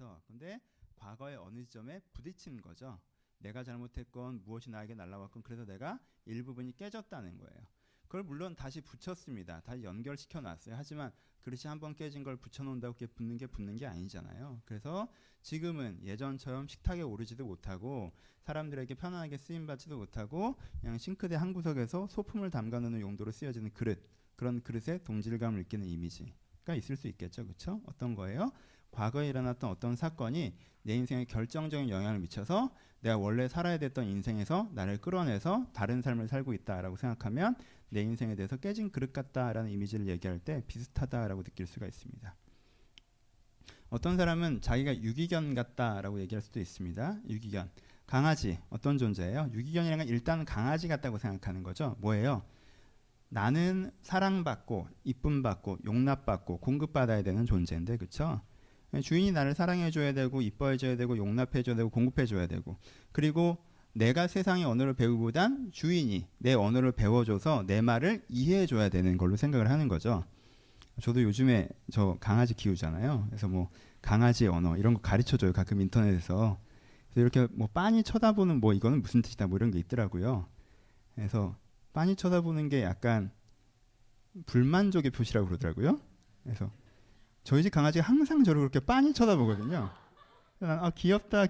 그렇죠? 근데 과거의 어느 지점에 부딪힌 거죠. 내가 잘못했건 무엇이 나에게 날라왔건 그래서 내가 일부분이 깨졌다는 거예요. 그걸 물론 다시 붙였습니다. 다시 연결시켜 놨어요. 하지만 그릇이 한번 깨진 걸 붙여놓는다고 붙는 게 아니잖아요. 그래서 지금은 예전처럼 식탁에 오르지도 못하고 사람들에게 편안하게 쓰임받지도 못하고 그냥 싱크대 한 구석에서 소품을 담가놓는 용도로 쓰여지는 그릇, 그런 그릇에 동질감을 느끼는 이미지가 있을 수 있겠죠. 그렇죠? 어떤 거예요? 과거에 일어났던 어떤 사건이 내 인생에 결정적인 영향을 미쳐서 내가 원래 살아야 됐던 인생에서 나를 끌어내서 다른 삶을 살고 있다라고 생각하면 내 인생에 대해서 깨진 그릇 같다라는 이미지를 얘기할 때 비슷하다라고 느낄 수가 있습니다. 어떤 사람은 자기가 유기견 같다라고 얘기할 수도 있습니다. 유기견. 강아지 어떤 존재예요? 유기견이라는 건 일단 강아지 같다고 생각하는 거죠. 뭐예요? 나는 사랑받고 이쁨받고 용납받고 공급받아야 되는 존재인데 그렇죠? 주인이 나를 사랑해줘야 되고 이뻐해줘야 되고 용납해줘야 되고 공급해줘야 되고 그리고 내가 세상의 언어를 배우기보단 주인이 내 언어를 배워줘서 내 말을 이해해줘야 되는 걸로 생각을 하는 거죠. 저도 요즘에 저 강아지 키우잖아요. 그래서 뭐 강아지 언어 이런 거 가르쳐줘요. 가끔 인터넷에서. 그래서 이렇게 뭐 빤히 쳐다보는 뭐 이거는 무슨 뜻이다 뭐 이런 게 있더라고요. 그래서 빤히 쳐다보는 게 약간 불만족의 표시라고 그러더라고요. 그래서 저희 집 강아지가 항상 저를 그렇게 빤히 쳐다보거든요. 귀엽다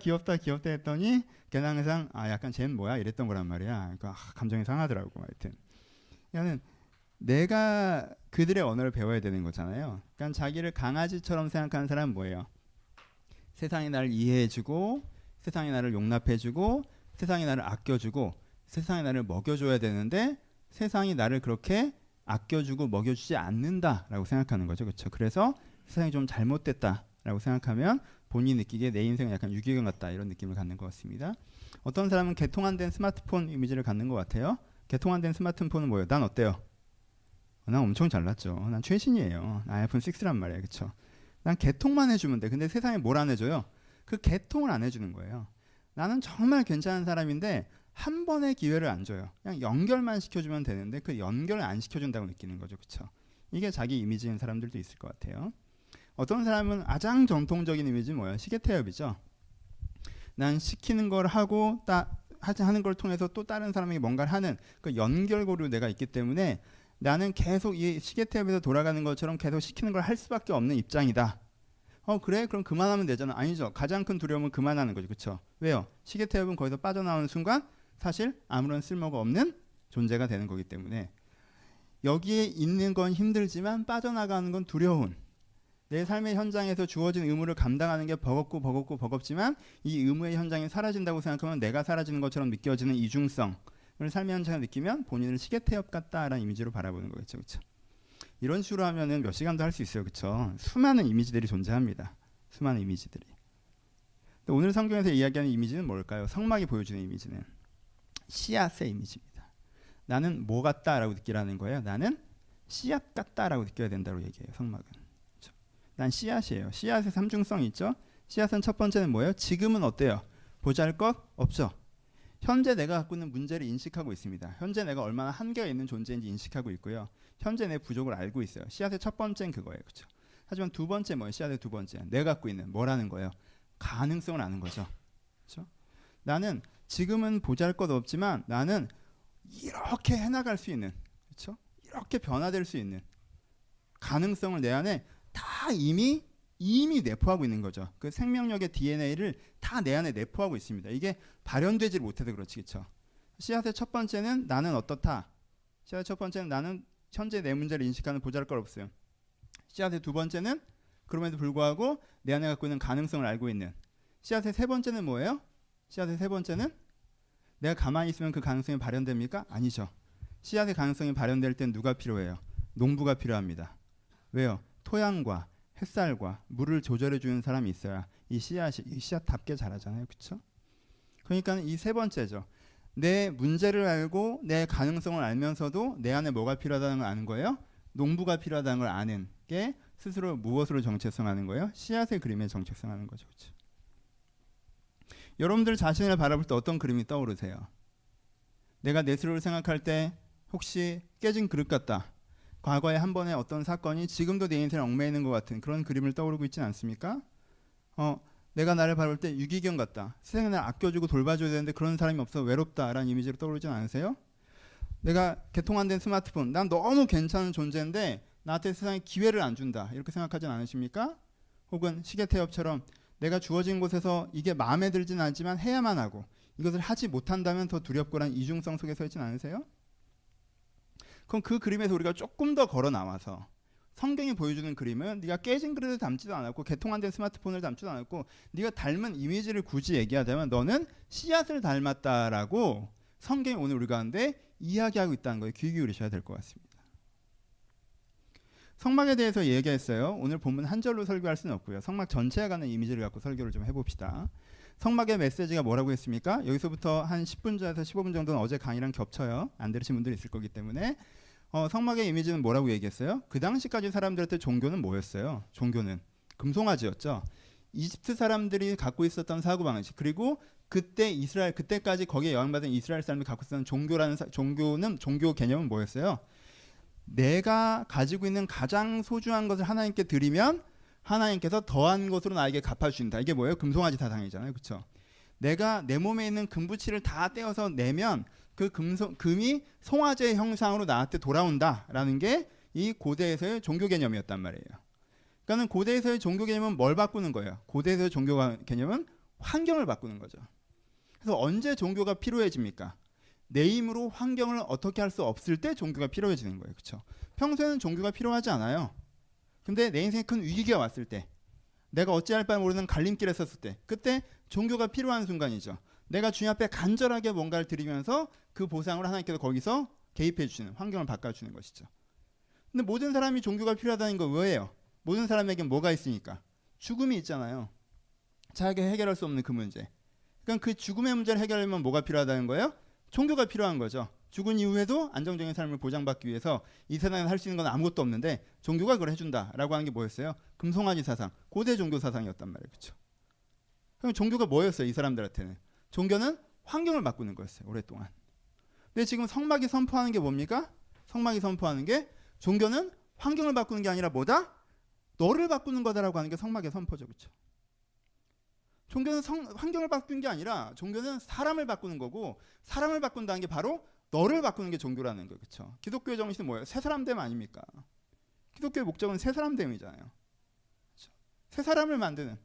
했더니 걔는 항상 약간 쟤는 뭐야 이랬던 거란 말이야. 그러니까 감정이 상하더라고. 하여튼 그러니까 내가 그들의 언어를 배워야 되는 거잖아요. 그러니까 자기를 강아지처럼 생각하는 사람은 뭐예요? 세상이 나를 이해해주고 세상이 나를 용납해주고 세상이 나를 아껴주고 세상이 나를 먹여줘야 되는데 세상이 나를 그렇게 아껴주고 먹여주지 않는다라고 생각하는 거죠. 그렇죠? 그래서 세상이 좀 잘못됐다라고 생각하면 본인이 느끼기에 내 인생은 약간 유기견 같다 이런 느낌을 갖는 것 같습니다. 어떤 사람은 개통안된 스마트폰 이미지를 갖는 것 같아요. 개통안된 스마트폰은 뭐예요? 난 어때요? 난 엄청 잘났죠. 난 최신이에요. 아이폰 6란 말이에요. 그렇죠? 난 개통만 해주면 돼. 근데 세상에 뭘 안 해줘요? 그 개통을 안 해주는 거예요. 나는 정말 괜찮은 사람인데 한 번의 기회를 안 줘요. 그냥 연결만 시켜주면 되는데 그 연결을 안 시켜준다고 느끼는 거죠. 그렇죠? 이게 자기 이미지인 사람들도 있을 것 같아요. 어떤 사람은 가장 전통적인 이미지는 뭐예요? 시계태엽이죠. 난 시키는 걸 하고 하는 걸 통해서 또 다른 사람에게 뭔가를 하는 그 연결고리로 내가 있기 때문에 나는 계속 이 시계태엽에서 돌아가는 것처럼 계속 시키는 걸 할 수밖에 없는 입장이다. 그래? 그럼 그만하면 되잖아. 아니죠. 가장 큰 두려움은 그만하는 거죠. 그렇죠? 왜요? 시계태엽은 거기서 빠져나오는 순간 사실 아무런 쓸모가 없는 존재가 되는 거기 때문에 여기에 있는 건 힘들지만 빠져나가는 건 두려운 내 삶의 현장에서 주어진 의무를 감당하는 게 버겁지만 이 의무의 현장이 사라진다고 생각하면 내가 사라지는 것처럼 느껴지는 이중성을 삶의 현장에 느끼면 본인을 시계태엽 같다라는 이미지로 바라보는 거겠죠. 그렇죠? 이런 식으로 하면은 몇 시간도 할 수 있어요. 그렇죠? 수많은 이미지들이 존재합니다. 수많은 이미지들이. 근데 오늘 성경에서 이야기하는 이미지는 뭘까요? 성막이 보여주는 이미지는 씨앗의 이미지입니다. 나는 뭐 같다라고 느끼라는 거예요. 나는 씨앗 같다라고 느껴야 된다고 얘기해요. 성막은. 그렇죠? 난 씨앗이에요. 씨앗의 삼중성이 있죠. 씨앗은 첫 번째는 뭐예요? 지금은 어때요? 보잘것 없죠. 현재 내가 갖고 있는 문제를 인식하고 있습니다. 현재 내가 얼마나 한계가 있는 존재인지 인식하고 있고요. 현재 내 부족을 알고 있어요. 씨앗의 첫 번째는 그거예요. 그렇죠? 하지만 두 번째 뭐예요? 씨앗의 두 번째. 내가 갖고 있는 뭐라는 거예요? 가능성을 아는 거죠. 그렇죠? 나는 지금은 보잘것없지만 나는 이렇게 해나갈 수 있는, 그렇죠? 이렇게 변화될 수 있는 가능성을 내 안에 다 이미 내포하고 있는 거죠. 그 생명력의 DNA를 다 내 안에 내포하고 있습니다. 이게 발현되지 못해서 그렇지, 그렇죠? 씨앗의 첫 번째는 나는 어떻다. 씨앗의 첫 번째는 나는 현재 내 문제를 인식하는 보잘것없어요. 씨앗의 두 번째는 그럼에도 불구하고 내 안에 갖고 있는 가능성을 알고 있는. 씨앗의 세 번째는 뭐예요? 씨앗의 세 번째는 내가 가만히 있으면 그 가능성이 발현됩니까? 아니죠. 씨앗의 가능성이 발현될 땐 누가 필요해요? 농부가 필요합니다. 왜요? 토양과 햇살과 물을 조절해 주는 사람이 있어야 이 씨앗답게 자라잖아요. 그렇죠? 그러니까 이 세 번째죠. 내 문제를 알고 내 가능성을 알면서도 내 안에 뭐가 필요하다는 걸 아는 거예요? 농부가 필요하다는 걸 아는 게 스스로 무엇으로 정체성하는 거예요? 씨앗의 그림에 정체성하는 거죠. 그렇죠? 여러분들 자신을 바라볼 때 어떤 그림이 떠오르세요? 내가 내 스스로를 생각할 때 혹시 깨진 그릇 같다. 과거에 한 번의 어떤 사건이 지금도 내 인생을 얽매이는 것 같은 그런 그림을 떠오르고 있지는 않습니까? 내가 나를 바라볼 때 유기견 같다. 세상에 나를 아껴주고 돌봐줘야 되는데 그런 사람이 없어 외롭다라는 이미지로 떠오르지 않으세요? 내가 개통 안 된 스마트폰, 난 너무 괜찮은 존재인데 나한테 세상에 기회를 안 준다. 이렇게 생각하진 않으십니까? 혹은 시계태엽처럼 내가 주어진 곳에서 이게 마음에 들진 않지만 해야만 하고 이것을 하지 못한다면 더 두렵고란 이중성 속에 서 있진 않으세요? 그럼 그 그림에서 우리가 조금 더 걸어 나와서 성경이 보여주는 그림은 네가 깨진 그릇을 담지도 않았고 개통 안 된 스마트폰을 담지도 않았고 네가 닮은 이미지를 굳이 얘기하자면 너는 씨앗을 닮았다라고 성경이 오늘 우리 가운데 이야기하고 있다는 거에 귀 기울이셔야 될 것 같습니다. 성막에 대해서 얘기했어요. 오늘 본문 한 절로 설교할 수는 없고요. 성막 전체에 관한 이미지를 갖고 설교를 좀 해봅시다. 성막의 메시지가 뭐라고 했습니까? 여기서부터 한 10분 전에서 15분 정도는 어제 강의랑 겹쳐요. 안 들으신 분들이 있을 거기 때문에 성막의 이미지는 뭐라고 얘기했어요? 그 당시까지 사람들한테 종교는 뭐였어요? 종교는 금송아지였죠. 이집트 사람들이 갖고 있었던 사고방식, 그리고 그때까지 거기에 영향받은 이스라엘 사람들이 갖고 있었던 종교 개념은 뭐였어요? 내가 가지고 있는 가장 소중한 것을 하나님께 드리면 하나님께서 더한 것으로 나에게 갚아주신다. 이게 뭐예요? 금송아지 사상이잖아요. 그렇죠? 내가 내 몸에 있는 금붙이를 다 떼어서 내면 그 금이 송아지의 형상으로 나한테 돌아온다라는 게 이 고대에서의 종교 개념이었단 말이에요. 그러니까 고대에서의 종교 개념은 뭘 바꾸는 거예요? 고대에서의 종교 개념은 환경을 바꾸는 거죠. 그래서 언제 종교가 필요해집니까? 내 힘으로 환경을 어떻게 할 수 없을 때 종교가 필요해지는 거예요. 그렇죠? 평소에는 종교가 필요하지 않아요. 근데 내 인생에 큰 위기가 왔을 때, 내가 어찌할 바를 모르는 갈림길에 섰을 때, 그때 종교가 필요한 순간이죠. 내가 주님 앞에 간절하게 뭔가를 드리면서 그 보상으로 하나님께서 거기서 개입해 주시는, 환경을 바꿔주는 것이죠. 근데 모든 사람이 종교가 필요하다는 거 왜예요? 모든 사람에겐 뭐가 있으니까? 죽음이 있잖아요. 자기가 해결할 수 없는 그 문제. 그러니까 그 죽음의 문제를 해결하려면 뭐가 필요하다는 거예요? 종교가 필요한 거죠. 죽은 이후에도 안정적인 삶을 보장받기 위해서 이 세상에 할 수 있는 건 아무것도 없는데 종교가 그걸 해준다라고 하는 게 뭐였어요? 금송아지 사상, 고대 종교 사상이었단 말이에요. 그렇죠? 그럼 종교가 뭐였어요? 이 사람들한테는. 종교는 환경을 바꾸는 거였어요. 오랫동안. 근데 지금 성막이 선포하는 게 뭡니까? 성막이 선포하는 게 종교는 환경을 바꾸는 게 아니라 뭐다? 너를 바꾸는 거다라고 하는 게 성막의 선포죠. 그렇죠? 종교는 환경을 바꾸는 게 아니라 종교는 사람을 바꾸는 거고, 사람을 바꾼다는 게 바로 너를 바꾸는 게 종교라는 거예요. 그렇죠? 기독교의 정신은 뭐예요? 새 사람 됨 아닙니까? 기독교의 목적은 새 사람 됨이잖아요. 그렇죠? 새 사람을 만드는.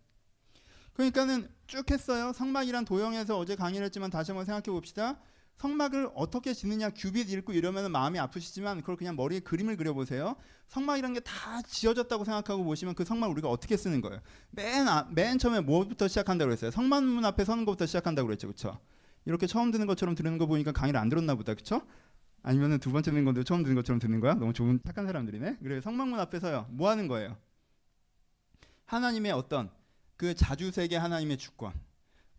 그러니까는 쭉 했어요. 성막이란 도형에서 어제 강의를 했지만 다시 한번 생각해 봅시다. 성막을 어떻게 짓느냐, 큐빗 읽고 이러면 마음이 아프시지만 그걸 그냥 머리에 그림을 그려보세요. 성막이란 게 다 지어졌다고 생각하고 보시면 그 성막을 우리가 어떻게 쓰는 거예요? 맨 처음에 뭐부터 시작한다고 그랬어요? 성막문 앞에 서는 것부터 시작한다고 그랬죠. 그렇죠? 이렇게 처음 듣는 것처럼 들은 거 보니까 강의를 안 들었나 보다. 그렇죠? 아니면은 두 번째 듣는 건데 처음 듣는 것처럼 듣는 거야? 너무 좋은 착한 사람들이네. 그래, 성막문 앞에 서요. 뭐 하는 거예요? 하나님의 어떤 그 자주세계 하나님의 주권,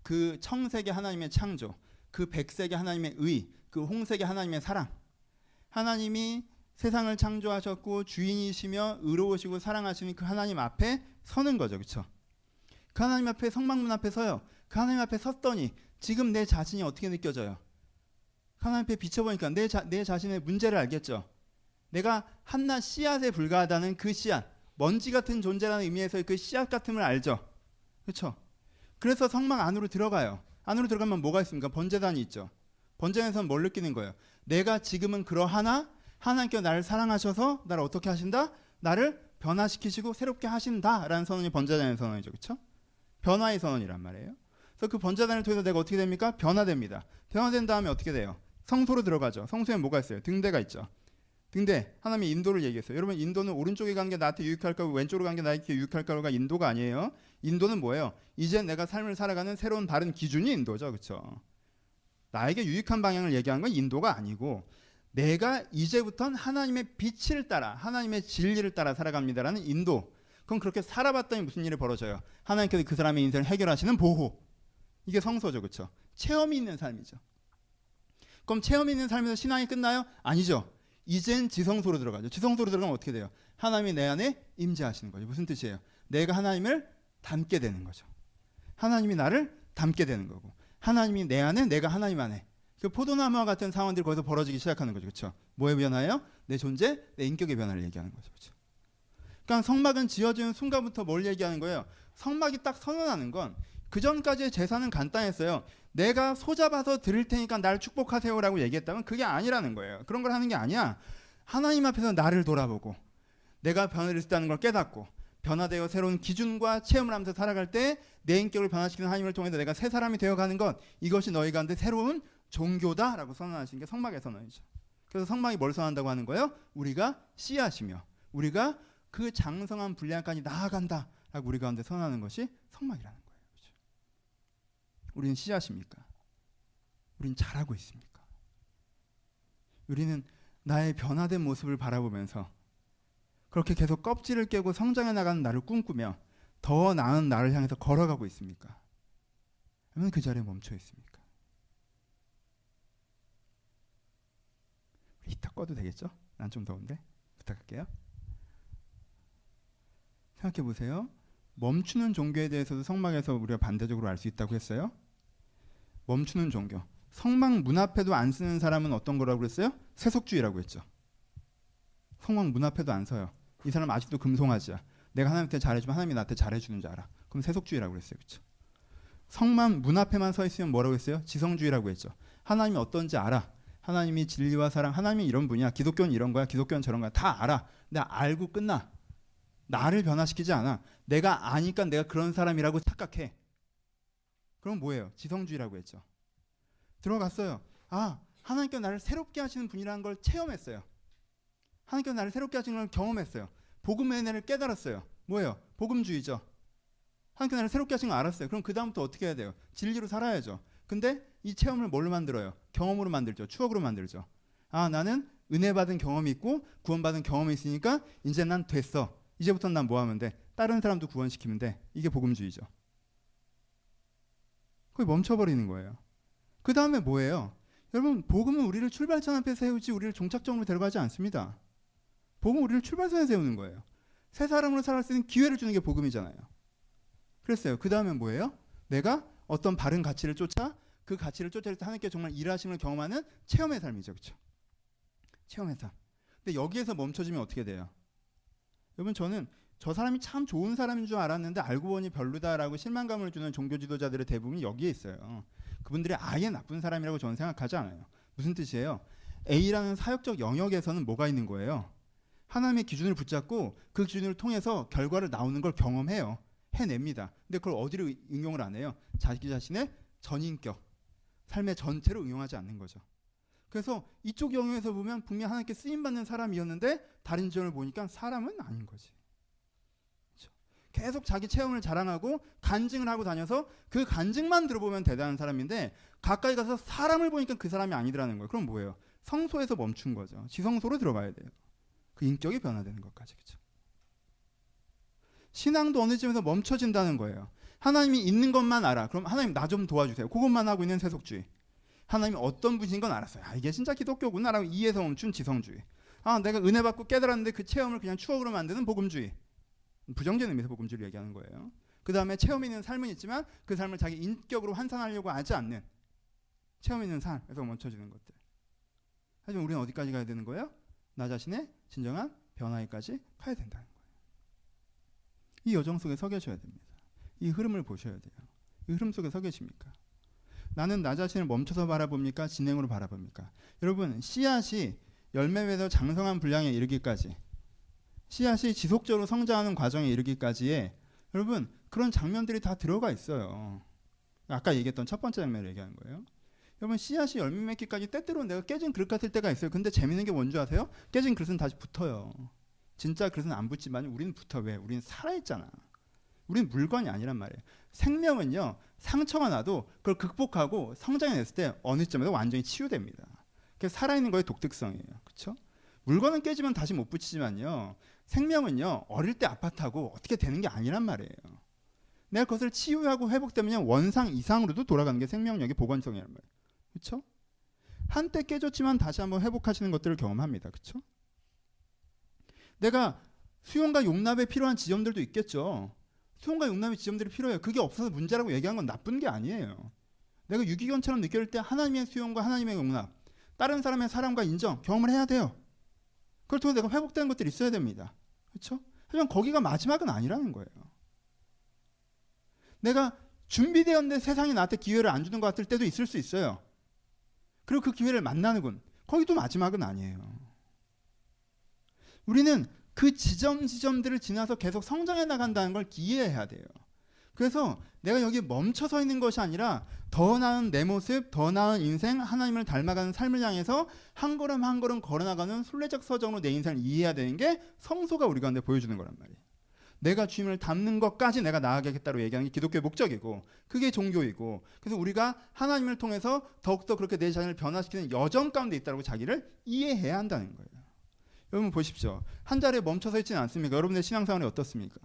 그 청세계 하나님의 창조, 그 백세계 하나님의 의, 그 홍세계 하나님의 사랑. 하나님이 세상을 창조하셨고 주인이시며 의로우시고 사랑하시는 그 하나님 앞에 서는 거죠. 그렇죠? 그 하나님 앞에, 성막문 앞에 서요. 그 하나님 앞에 섰더니 지금 내 자신이 어떻게 느껴져요? 하나님 앞에 비춰보니까 내 자신의 문제를 알겠죠. 내가 한낱 씨앗에 불과하다는 그 씨앗, 먼지 같은 존재라는 의미에서의 그 씨앗 같음을 알죠. 그렇죠? 그래서 성막 안으로 들어가요. 안으로 들어가면 뭐가 있습니까? 번제단이 있죠. 번제단에서는 뭘 느끼는 거예요? 내가 지금은 그러하나 하나님께서 나를 사랑하셔서 나를 어떻게 하신다? 나를 변화시키시고 새롭게 하신다라는 선언이 번제단의 선언이죠. 그렇죠? 변화의 선언이란 말이에요. 그래서 그 번제단을 통해서 내가 어떻게 됩니까? 변화됩니다. 변화된 다음에 어떻게 돼요? 성소로 들어가죠. 성소에 뭐가 있어요? 등대가 있죠. 등대, 하나님의 인도를 얘기했어요. 여러분, 인도는 오른쪽에 가는 게 나한테 유익할까, 왼쪽으로 가는 게 나에게 유익할까가 인도가 아니에요. 인도는 뭐예요? 이제 내가 삶을 살아가는 새로운 다른 기준이 인도죠. 그렇죠? 나에게 유익한 방향을 얘기하는 건 인도가 아니고, 내가 이제부터는 하나님의 빛을 따라, 하나님의 진리를 따라 살아갑니다라는 인도. 그럼 그렇게 살아봤더니 무슨 일이 벌어져요? 하나님께서 그 사람의 인생을 해결하시는 보호. 이게 성소죠. 그렇죠? 체험이 있는 삶이죠. 그럼 체험이 있는 삶에서 신앙이 끝나요? 아니죠. 이젠 지성소로 들어가죠. 지성소로 들어가면 어떻게 돼요? 하나님이 내 안에 임재하시는 거죠. 무슨 뜻이에요? 내가 하나님을 닮게 되는 거죠. 하나님이 나를 닮게 되는 거고, 하나님이 내 안에, 내가 하나님 안에. 그 포도나무와 같은 상황들이 거기서 벌어지기 시작하는 거죠. 그렇죠? 뭐의 변화예요? 내 존재, 내 인격의 변화를 얘기하는 거죠. 그렇죠? 그러니까 성막은 지어지는 순간부터 뭘 얘기하는 거예요? 성막이 딱 선언하는 건 그 전까지의 제사는 간단했어요. 내가 소잡아서 드릴 테니까 날 축복하세요라고 얘기했다면 그게 아니라는 거예요. 그런 걸 하는 게 아니야. 하나님 앞에서 나를 돌아보고 내가 변화를 했다는 걸 깨닫고 변화되어 새로운 기준과 체험을 하면서 살아갈 때 내 인격을 변화시키는 하나님을 통해서 내가 새 사람이 되어가는 것, 이것이 너희 가운데 새로운 종교다라고 선언하시는 게 성막의 선언이죠. 그래서 성막이 뭘 선언한다고 하는 거예요? 우리가 씨앗이며 우리가 그 장성한 분량까지 나아간다라고 우리 가운데 선언하는 것이 성막이라는 거예요. 그렇죠? 우리는 씨앗입니까? 우리는 잘하고 있습니까? 우리는 나의 변화된 모습을 바라보면서 그렇게 계속 껍질을 깨고 성장해 나가는 나를 꿈꾸며 더 나은 나를 향해서 걸어가고 있습니까? 아니면 그 자리에 멈춰 있습니까? 이따 꺼도 되겠죠? 난 좀 더운데 부탁할게요. 생각해 보세요. 멈추는 종교에 대해서도 성막에서 우리가 반대적으로 알 수 있다고 했어요. 멈추는 종교. 성막 문 앞에도 안 쓰는 사람은 어떤 거라고 그랬어요? 세속주의라고 했죠. 성막 문 앞에도 안 서요. 이 사람 아직도 금송아지야. 내가 하나님한테 잘해주면 하나님이 나한테 잘해주는 줄 알아. 그럼 세속주의라고 그랬어요. 그렇죠? 성막 문 앞에만 서 있으면 뭐라고 했어요? 지성주의라고 했죠. 하나님이 어떤지 알아. 하나님이 진리와 사랑, 하나님이 이런 분이야. 기독교는 이런 거야. 기독교는 저런 거야. 다 알아. 근데 알고 끝나. 나를 변화시키지 않아. 내가 아니까 내가 그런 사람이라고 착각해. 그럼 뭐예요? 지성주의라고 했죠. 들어갔어요. 아, 하나님께서 나를 새롭게 하시는 분이라는 걸 체험했어요. 하나님께서 나를 새롭게 하시는 걸 경험했어요. 복음의 은혜를 깨달았어요. 뭐예요? 복음주의죠. 하나님께서 나를 새롭게 하신 걸 알았어요. 그럼 그 다음부터 어떻게 해야 돼요? 진리로 살아야죠. 근데 이 체험을 뭘로 만들어요? 경험으로 만들죠. 추억으로 만들죠. 아, 나는 은혜 받은 경험이 있고 구원받은 경험이 있으니까 이제 난 됐어. 이제부터는 난 뭐 하면 돼? 다른 사람도 구원시키면 돼. 이게 복음주의죠. 거기 멈춰버리는 거예요. 그 다음에 뭐예요? 여러분, 복음은 우리를 출발선 앞에 세우지 우리를 종착점으로 데려가지 않습니다. 복음은 우리를 출발선에 세우는 거예요. 새 사람으로 살아갈 수 있는 기회를 주는 게 복음이잖아요. 그랬어요. 그 다음에 뭐예요? 내가 어떤 바른 가치를 쫓아 그 가치를 쫓을 때 하나님께 정말 일하심을 경험하는 체험의 삶이죠. 그렇죠? 체험의 삶. 근데 여기에서 멈춰지면 어떻게 돼요? 여러분, 저는 저 사람이 참 좋은 사람인 줄 알았는데 알고 보니 별로다라고 실망감을 주는 종교 지도자들의 대부분이 여기에 있어요. 그분들이 아예 나쁜 사람이라고 저는 생각하지 않아요. 무슨 뜻이에요? A라는 사역적 영역에서는 뭐가 있는 거예요? 하나님의 기준을 붙잡고 그 기준을 통해서 결과를 나오는 걸 경험해요. 해냅니다. 근데 그걸 어디로 응용을 안 해요? 자기 자신의 전인격, 삶의 전체로 응용하지 않는 거죠. 그래서 이쪽 영역에서 보면 분명히 하나님께 쓰임받는 사람이었는데 다른 지점을 보니까 사람은 아닌 거지. 그렇죠? 계속 자기 체험을 자랑하고 간증을 하고 다녀서 그 간증만 들어보면 대단한 사람인데 가까이 가서 사람을 보니까 그 사람이 아니더라는 거예요. 그럼 뭐예요? 성소에서 멈춘 거죠. 지성소로 들어가야 돼요. 그 인격이 변화되는 것까지. 그렇죠? 신앙도 어느 점에서 멈춰진다는 거예요. 하나님이 있는 것만 알아. 그럼 하나님 나 좀 도와주세요. 그것만 하고 있는 세속주의. 하나님이 어떤 분인 건 알았어요. 아, 이게 진짜 기독교구나 라고 이해해서 멈춘 지성주의. 아, 내가 은혜 받고 깨달았는데 그 체험을 그냥 추억으로 만드는 복음주의. 부정적인 의미에서 복음주의를 얘기하는 거예요. 그 다음에 체험 있는 삶은 있지만 그 삶을 자기 인격으로 환산하려고 하지 않는 체험 있는 삶에서 멈춰지는 것들. 하지만 우리는 어디까지 가야 되는 거예요? 나 자신의 진정한 변화에까지 가야 된다는 거예요. 이 여정 속에 서 계셔야 됩니다. 이 흐름을 보셔야 돼요. 이 흐름 속에 서 계십니까? 나는 나 자신을 멈춰서 바라봅니까? 진행으로 바라봅니까? 여러분, 씨앗이 열매 맺어 장성한 분량에 이르기까지, 씨앗이 지속적으로 성장하는 과정에 이르기까지에 여러분 그런 장면들이 다 들어가 있어요. 아까 얘기했던 첫 번째 장면을 얘기하는 거예요. 여러분, 씨앗이 열매 맺기까지 때때로는 내가 깨진 그릇 같을 때가 있어요. 근데 재밌는 게 뭔지 아세요? 깨진 그릇은 다시 붙어요. 진짜 그릇은 안 붙지만 우리는 붙어. 왜? 우리는 살아있잖아. 우리는 물건이 아니란 말이에요. 생명은요, 상처가 나도 그걸 극복하고 성장해냈을 때 어느 점에서 완전히 치유됩니다. 그게 살아있는 거의 독특성이에요. 그렇죠? 물건은 깨지면 다시 못 붙이지만요, 생명은요 어릴 때 아팠다고 어떻게 되는 게 아니란 말이에요. 내가 그것을 치유하고 회복되면 원상 이상으로도 돌아가는 게 생명력의 복원성이란 말이에요. 그렇죠? 한때 깨졌지만 다시 한번 회복하시는 것들을 경험합니다. 그렇죠? 내가 수용과 용납에 필요한 지점들도 있겠죠. 수용과 용납의 지점들이 필요해요. 그게 없어서 문제라고 얘기한 건 나쁜 게 아니에요. 내가 유기견처럼 느낄 때 하나님의 수용과 하나님의 용납, 다른 사람의 사랑과 인정, 경험을 해야 돼요. 그걸 통해 내가 회복되는 것들이 있어야 됩니다. 그렇죠? 하지만 거기가 마지막은 아니라는 거예요. 내가 준비되었는데 세상이 나한테 기회를 안 주는 것 같을 때도 있을 수 있어요. 그리고 그 기회를 만나는군. 거기도 마지막은 아니에요. 우리는 그 지점들을 지나서 계속 성장해 나간다는 걸 이해해야 돼요. 그래서 내가 여기 멈춰 서 있는 것이 아니라 더 나은 내 모습, 더 나은 인생, 하나님을 닮아가는 삶을 향해서 한 걸음 한 걸음 걸어나가는 순례적 서정으로 내 인생을 이해해야 되는 게 성소가 우리 가운데 보여주는 거란 말이에요. 내가 주님을 닮는 것까지 내가 나아가겠다고 얘기하는 게 기독교의 목적이고 그게 종교이고, 그래서 우리가 하나님을 통해서 더욱더 그렇게 내 자신을 변화시키는 여정 가운데 있다고 자기를 이해해야 한다는 거예요. 여러분 보십시오. 한 자리에 멈춰서 있지는 않습니까? 여러분의 신앙생활이 어떻습니까?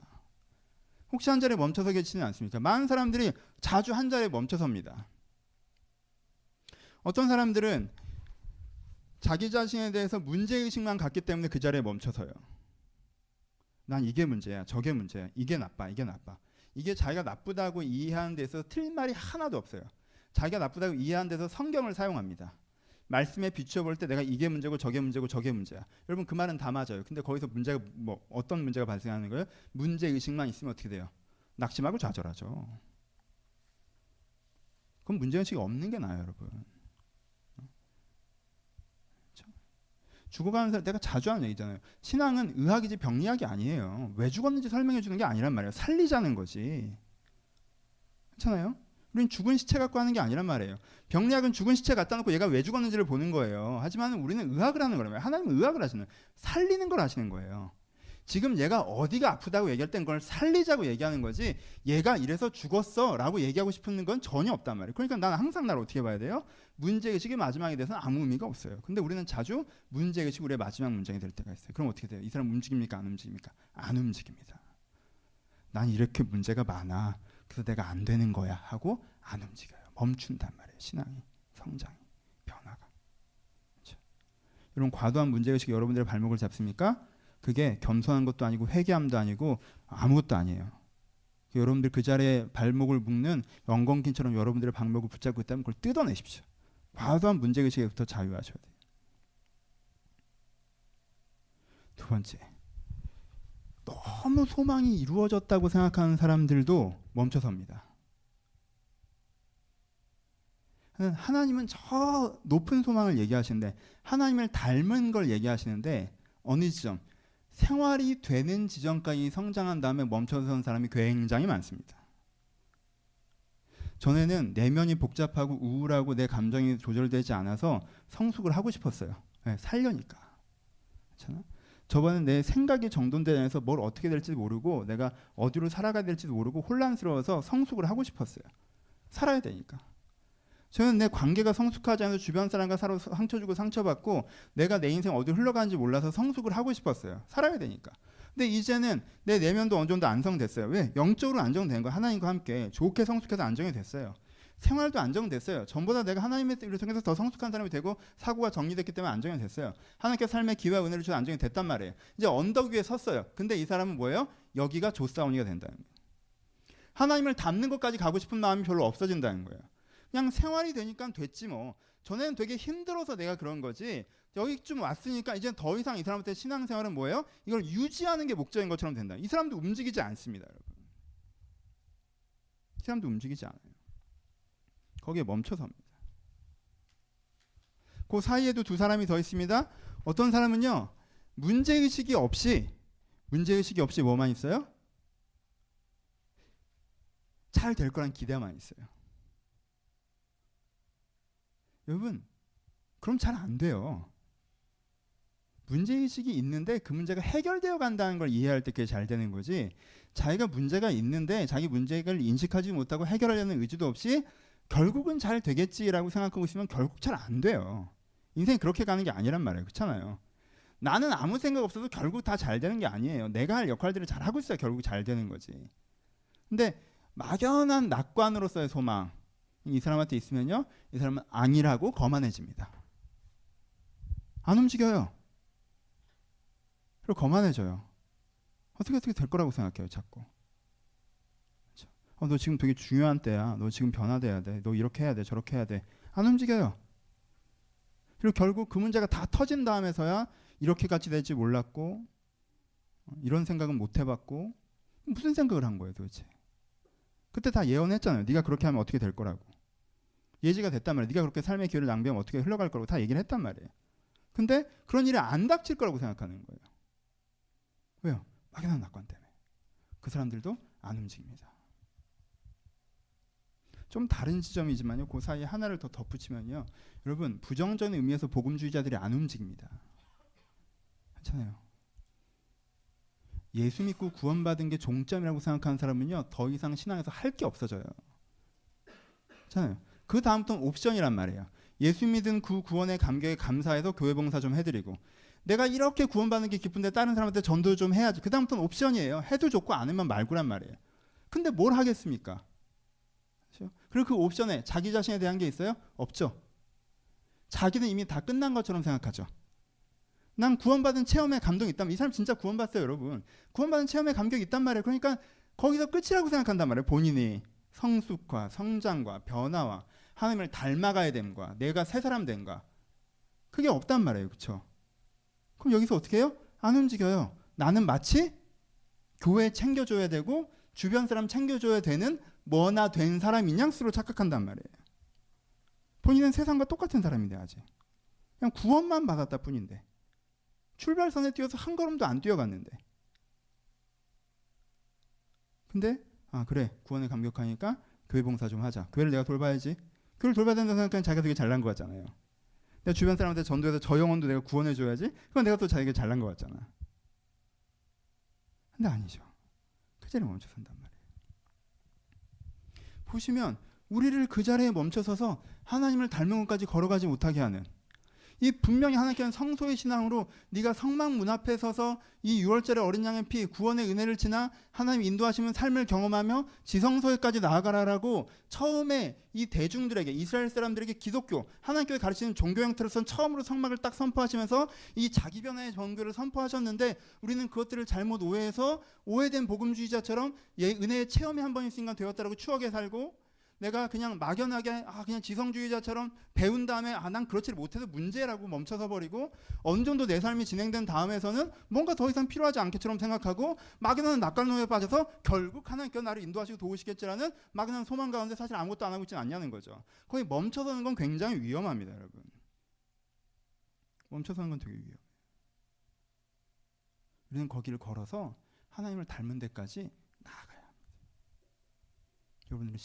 혹시 한 자리에 멈춰서 계시지는 않습니까? 많은 사람들이 자주 한 자리에 멈춰 섭니다. 어떤 사람들은 자기 자신에 대해서 문제의식만 갖기 때문에 그 자리에 멈춰서요. 난 이게 문제야, 저게 문제야, 이게 나빠, 이게 나빠. 이게 자기가 나쁘다고 이해하는 데서 틀린 말이 하나도 없어요. 자기가 나쁘다고 이해하는 데서 성경을 사용합니다. 말씀에 비추어 볼 때 내가 이게 문제고 저게 문제고 저게 문제야. 여러분 그 말은 다 맞아요. 근데 거기서 문제가 뭐 어떤 문제가 발생하는 거예요? 문제의식만 있으면 어떻게 돼요? 낙심하고 좌절하죠. 그럼 문제의식이 없는 게 나아요, 여러분. 죽어가는 사람, 내가 자주 하는 얘기잖아요. 신앙은 의학이지 병리학이 아니에요. 왜 죽었는지 설명해 주는 게 아니란 말이에요. 살리자는 거지. 그렇잖아요? 우린 죽은 시체 갖고 하는 게 아니란 말이에요. 병리학은 죽은 시체 갖다 놓고 얘가 왜 죽었는지를 보는 거예요. 하지만 우리는 의학을 하는 거라면 하나님은 의학을 하시는, 살리는 걸 하시는 거예요. 지금 얘가 어디가 아프다고 얘기할 땐 그걸 살리자고 얘기하는 거지, 얘가 이래서 죽었어 라고 얘기하고 싶은 건 전혀 없단 말이에요. 그러니까 나는 항상 나를 어떻게 봐야 돼요? 문제의식이 마지막에 대해서는 아무 의미가 없어요. 근데 우리는 자주 문제의식이 우리의 마지막 문장이 될 때가 있어요. 그럼 어떻게 돼요? 이 사람 움직입니까? 안 움직입니까? 안 움직입니다. 난 이렇게 문제가 많아, 그래서 내가 안 되는 거야 하고 안 움직여요. 멈춘단 말이에요. 신앙이, 성장이, 변화가. 그렇죠? 이런 과도한 문제의식이 여러분들의 발목을 잡습니까? 그게 겸손한 것도 아니고 회개함도 아니고 아무것도 아니에요. 여러분들 그 자리에 발목을 묶는 영건긴처럼 여러분들의 발목을 붙잡고 있다면 그걸 뜯어내십시오. 과도한 문제의식에부터 자유하셔야 돼요. 두 번째, 너무 소망이 이루어졌다고 생각하는 사람들도 멈춰섭니다. 하나님은 저 높은 소망을 얘기하시는데, 하나님을 닮은 걸 얘기하시는데 어느 지점, 생활이 되는 지점까지 성장한 다음에 멈춰선 사람이 굉장히 많습니다. 전에는 내면이 복잡하고 우울하고 내 감정이 조절되지 않아서 성숙을 하고 싶었어요. 네, 살려니까. 그렇잖아? 저번에 내 생각이 정돈되지 않아서 뭘 어떻게 될지 모르고 내가 어디로 살아가야 될지도 모르고 혼란스러워서 성숙을 하고 싶었어요. 살아야 되니까. 저는 내 관계가 성숙하지 않아서 주변 사람과 서로 상처 주고 상처받고 내가 내 인생 어디 흘러가는지 몰라서 성숙을 하고 싶었어요. 살아야 되니까. 근데 이제는 내 내면도 어느 정도 안정됐어요. 왜? 영적으로 안정된 거예요. 하나님과 함께 좋게 성숙해서 안정이 됐어요. 생활도 안정됐어요. 전보다 내가 하나님의 뜻을 통해서 더 성숙한 사람이 되고 사고가 정리됐기 때문에 안정이 됐어요. 하나님께 삶의 기회와 은혜를 주셔서 안정이 됐단 말이에요. 이제 언덕 위에 섰어요. 근데 이 사람은 뭐예요? 여기가 조사원이가 된다는 거예요. 하나님을 닮는 것까지 가고 싶은 마음이 별로 없어진다는 거예요. 그냥 생활이 되니까 됐지 뭐. 전에는 되게 힘들어서 내가 그런 거지, 여기쯤 왔으니까 이제 더 이상 이 사람한테 신앙생활은 뭐예요? 이걸 유지하는 게 목적인 것처럼 된다. 이 사람도 움직이지 않습니다, 여러분. 이 사람도 움직이지 않아요. 거기에 멈춰섭니다. 그 사이에도 두 사람이 더 있습니다. 어떤 사람은요, 문제의식이 없이 뭐만 있어요? 잘 될 거란 기대만 있어요. 여러분, 그럼 잘 안 돼요. 문제의식이 있는데 그 문제가 해결되어 간다는 걸 이해할 때 그게 잘 되는 거지, 자기가 문제가 있는데 자기 문제를 인식하지 못하고 해결하려는 의지도 없이 결국은 잘 되겠지라고 생각하고 있으면 결국 잘 안 돼요. 인생이 그렇게 가는 게 아니란 말이에요. 그렇잖아요. 나는 아무 생각 없어도 결국 다 잘 되는 게 아니에요. 내가 할 역할들을 잘 하고 있어야 결국 잘 되는 거지. 근데 막연한 낙관으로서의 소망, 이 사람한테 있으면요, 이 사람은 안일하고 거만해집니다. 안 움직여요. 그리고 거만해져요. 어떻게 될 거라고 생각해요, 자꾸. 너 지금 되게 중요한 때야. 너 지금 변화돼야 돼. 너 이렇게 해야 돼. 저렇게 해야 돼. 안 움직여요. 그리고 결국 그 문제가 다 터진 다음에서야 이렇게까지 될지 몰랐고, 이런 생각은 못 해봤고, 무슨 생각을 한 거예요, 도대체. 그때 다 예언했잖아요. 네가 그렇게 하면 어떻게 될 거라고. 예지가 됐단 말이에요. 네가 그렇게 삶의 기회를 낭비하면 어떻게 흘러갈 거라고 다 얘기를 했단 말이에요. 근데 그런 일이 안 닥칠 거라고 생각하는 거예요. 왜요? 막연한 낙관 때문에. 그 사람들도 안 움직입니다. 좀 다른 지점이지만요. 그 사이에 하나를 더 덧붙이면요. 여러분 부정적인 의미에서 복음주의자들이 안 움직입니다. 괜찮아요. 예수 믿고 구원받은 게 종점이라고 생각하는 사람은요. 더 이상 신앙에서 할 게 없어져요. 괜찮아요. 그 다음부터는 옵션이란 말이에요. 예수 믿은 그 구원의 감격에 감사해서 교회 봉사 좀 해드리고 내가 이렇게 구원받는 게 기쁜데 다른 사람한테 전도 좀 해야지. 그 다음부터는 옵션이에요. 해도 좋고 안 하면 말고란 말이에요. 근데 뭘 하겠습니까? 그렇죠? 그리고 그 옵션에 자기 자신에 대한 게 있어요? 없죠. 자기는 이미 다 끝난 것처럼 생각하죠. 난 구원받은 체험에 감동이 있다면 이 사람 진짜 구원받았어요, 여러분. 구원받은 체험에 감격이 있단 말이에요. 그러니까 거기서 끝이라고 생각한단 말이에요. 본인이 성숙화, 성장과 변화와 하나님을 닮아가야 됨과 내가 새 사람 된가 그게 없단 말이에요. 그렇죠? 그럼 여기서 어떻게 해요? 안 움직여요. 나는 마치 교회 챙겨줘야 되고 주변 사람 챙겨줘야 되는 뭐나 된 사람인 양 스스로 착각한단 말이에요. 본인은 세상과 똑같은 사람인데 아직 그냥 구원만 받았다 뿐인데 출발선에 뛰어서 한 걸음도 안 뛰어갔는데 근데 그래 구원에 감격하니까 교회 봉사 좀 하자. 교회를 내가 돌봐야지. 교회를 돌봐야 된다고 생각하면 자기가 되게 잘난 것 같잖아요. 내가 주변 사람한테 전도해서 저 영혼도 내가 구원해줘야지. 그건 내가 또 자기가 잘난 것 같잖아. 근데 아니죠. 그 자리에 멈춰 선단 말이에요. 보시면 우리를 그 자리에 멈춰서서 하나님을 닮은 것까지 걸어가지 못하게 하는 이 분명히 하나님께는 성소의 신앙으로 네가 성막 문 앞에 서서 이 6월절의 어린 양의 피 구원의 은혜를 지나 하나님 인도하시는 삶을 경험하며 지성소에까지 나아가라라고 처음에 이 대중들에게 이스라엘 사람들에게 기독교 하나님께서 가르치는 종교 형태로서는 처음으로 성막을 딱 선포하시면서 이 자기 변화의 종교를 선포하셨는데 우리는 그것들을 잘못 오해해서 오해된 복음주의자처럼 은혜의 체험이 한 번의 순간 되었다라고 추억에 살고 내가 그냥 막연하게 그냥 지성주의자처럼 배운 다음에 난 그렇지 못해서 문제라고 멈춰서 버리고 어느 정도 내 삶이 진행된 다음에서는 뭔가 더 이상 필요하지 않게처럼 생각하고 막연한 낙관론에 빠져서 결국 하나님께서 나를 인도하시고 도우시겠지라는 막연한 소망 가운데 사실 아무것도 안 하고 있지는 않냐는 거죠. 거기 멈춰서는 건 굉장히 위험합니다, 여러분. 멈춰서는 건 되게 위험해요. 우리는 거기를 걸어서 하나님을 닮은 데까지 나아가야 합니다. 여러분들은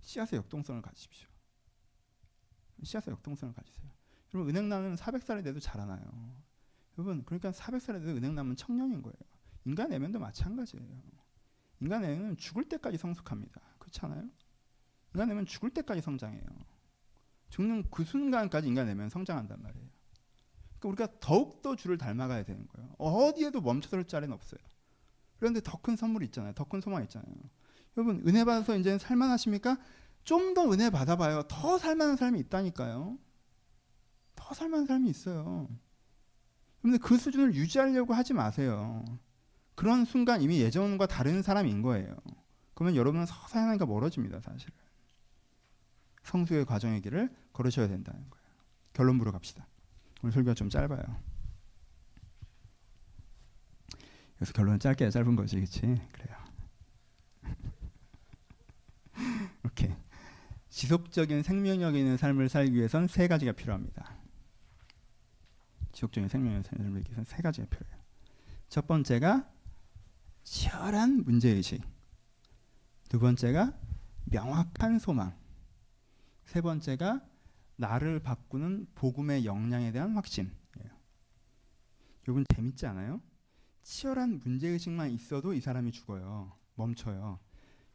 씨앗의 역동성을 가지십시오. 씨앗의 역동성을 가지세요. 여러분 은행나무는 400살이 돼도 자라나요. 여러분 그러니까 400살이 돼도 은행나무는 청년인 거예요. 인간 내면도 마찬가지예요. 인간 내면은 죽을 때까지 성숙합니다. 그렇지 않아요? 인간 내면 죽을 때까지 성장해요. 죽는 그 순간까지 인간 내면 성장한단 말이에요. 그러니까 우리가 더욱더 주를 닮아가야 되는 거예요. 어디에도 멈춰설 자리는 없어요. 그런데 더 큰 선물이 있잖아요. 더 큰 소망이 있잖아요. 여러분 은혜 받아서 이제는 살만하십니까? 좀 더 은혜 받아봐요. 더 살만한 삶이 있다니까요. 더 살만한 삶이 있어요. 그런데 그 수준을 유지하려고 하지 마세요. 그런 순간 이미 예전과 다른 사람인 거예요. 그러면 여러분은 서서히 하나님과 멀어집니다. 사실은. 성수의 과정의 길을 걸으셔야 된다는 거예요. 결론부로 갑시다. 오늘 설교가 좀 짧아요. 그래서 결론은 짧게 짧은 거지, 그렇지? 그래요. 오케이. 지속적인 생명력 있는 삶을 살기 위해서는 세 가지가 필요합니다. 지속적인 생명력 있는 삶을 살기 위해서는 세 가지가 필요해요. 첫 번째가 치열한 문제의식. 두 번째가 명확한 소망. 세 번째가 나를 바꾸는 복음의 역량에 대한 확신이에요. 여러분 재밌지 않아요? 치열한 문제의식만 있어도 이 사람이 죽어요. 멈춰요.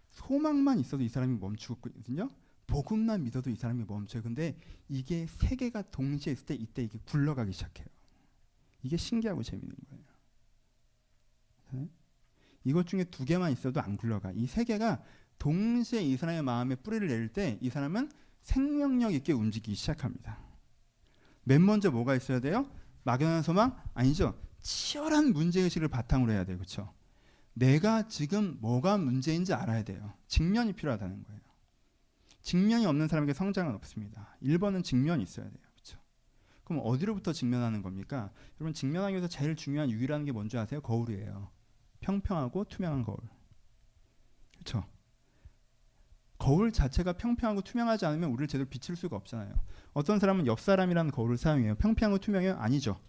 소망만 있어도 이 사람이 멈추거든요. 복음만 믿어도 이 사람이 멈춰요. 근데 이게 세 개가 동시에 있을 때 이때 이게 굴러가기 시작해요. 이게 신기하고 재밌는 거예요. 네? 이것 중에 두 개만 있어도 안 굴러가. 이 세 개가 동시에 이 사람의 마음에 뿌리를 내릴 때 이 사람은 생명력 있게 움직이기 시작합니다. 맨 먼저 뭐가 있어야 돼요? 막연한 소망? 아니죠. 치열한 문제의식을 바탕으로 해야 돼요. 그렇죠? 내가 지금 뭐가 문제인지 알아야 돼요. 직면이 필요하다는 거예요. 직면이 없는 사람에게 성장은 없습니다. 1번은 직면이 있어야 돼요. 그렇죠? 그럼 어디로부터 직면하는 겁니까? 여러분 직면하기 위해서 제일 중요한 유일한 게 뭔지 아세요? 거울이에요. 평평하고 투명한 거울. 그렇죠? 거울 자체가 평평하고 투명하지 않으면 우리를 제대로 비칠 수가 없잖아요. 어떤 사람은 옆 사람이라는 거울을 사용해요. 평평하고 투명해요? 아니죠.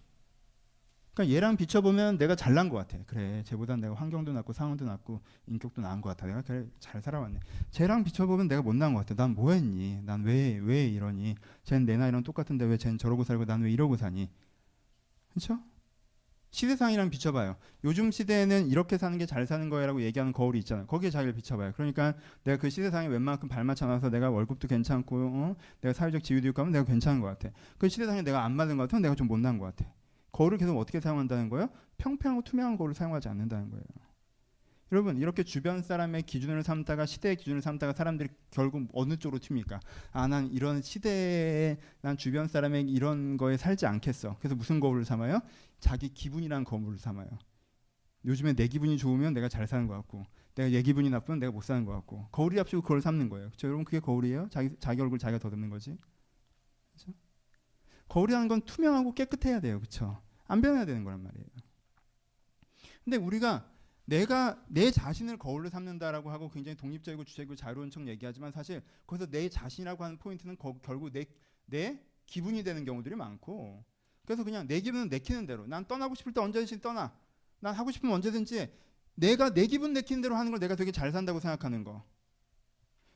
그러니까 얘랑 비춰보면 내가 잘난 것 같아. 그래, 쟤보단 내가 환경도 낫고 상황도 낫고 인격도 나은 것 같아. 내가 그래 잘 살아왔네. 쟤랑 비춰보면 내가 못난 것 같아. 난 뭐했니? 난 왜 이러니? 쟤는 내 나이랑 똑같은데 왜 쟤는 저러고 살고 난 왜 이러고 사니? 그렇죠? 시대상이랑 비춰봐요. 요즘 시대에는 이렇게 사는 게 잘 사는 거야라고 얘기하는 거울이 있잖아요. 거기에 자기를 비춰봐요. 그러니까 내가 그 시대상에 웬만큼 발맞춰놔서 내가 월급도 괜찮고 내가 사회적 지위도 있고 하면 내가 괜찮은 것 같아. 그 시대상에 내가 안 맞은 것 같으면 내가 좀 못난 것 같아. 거울을 계속 어떻게 사용한다는 거예요? 평평하고 투명한 거울을 사용하지 않는다는 거예요. 여러분 이렇게 주변 사람의 기준을 삼다가 시대의 기준을 삼다가 사람들이 결국 어느 쪽으로 튑니까? 아, 난 이런 시대에 난 주변 사람의 이런 거에 살지 않겠어. 그래서 무슨 거울을 삼아요? 자기 기분이란 거울을 삼아요. 요즘에 내 기분이 좋으면 내가 잘 사는 것 같고 내가 얘 기분이 나쁘면 내가 못 사는 것 같고 거울이 합치고 그걸 삼는 거예요. 그렇죠? 여러분 그게 거울이에요? 자기 얼굴 자기가 더듬는 거지. 그렇죠? 거울이라는 건 투명하고 깨끗해야 돼요. 그렇죠? 안 변해야 되는 거란 말이에요. 근데 우리가 내가 내 자신을 거울로 삼는다라고 하고 굉장히 독립적이고 주체적이고 자유로운 척 얘기하지만 사실 거기서 내 자신이라고 하는 포인트는 결국 내 기분이 되는 경우들이 많고 그래서 그냥 내 기분은 내키는 대로 난 떠나고 싶을 때 언제든지 떠나 난 하고 싶으면 언제든지 내가 내 기분 내키는 대로 하는 걸 내가 되게 잘 산다고 생각하는 거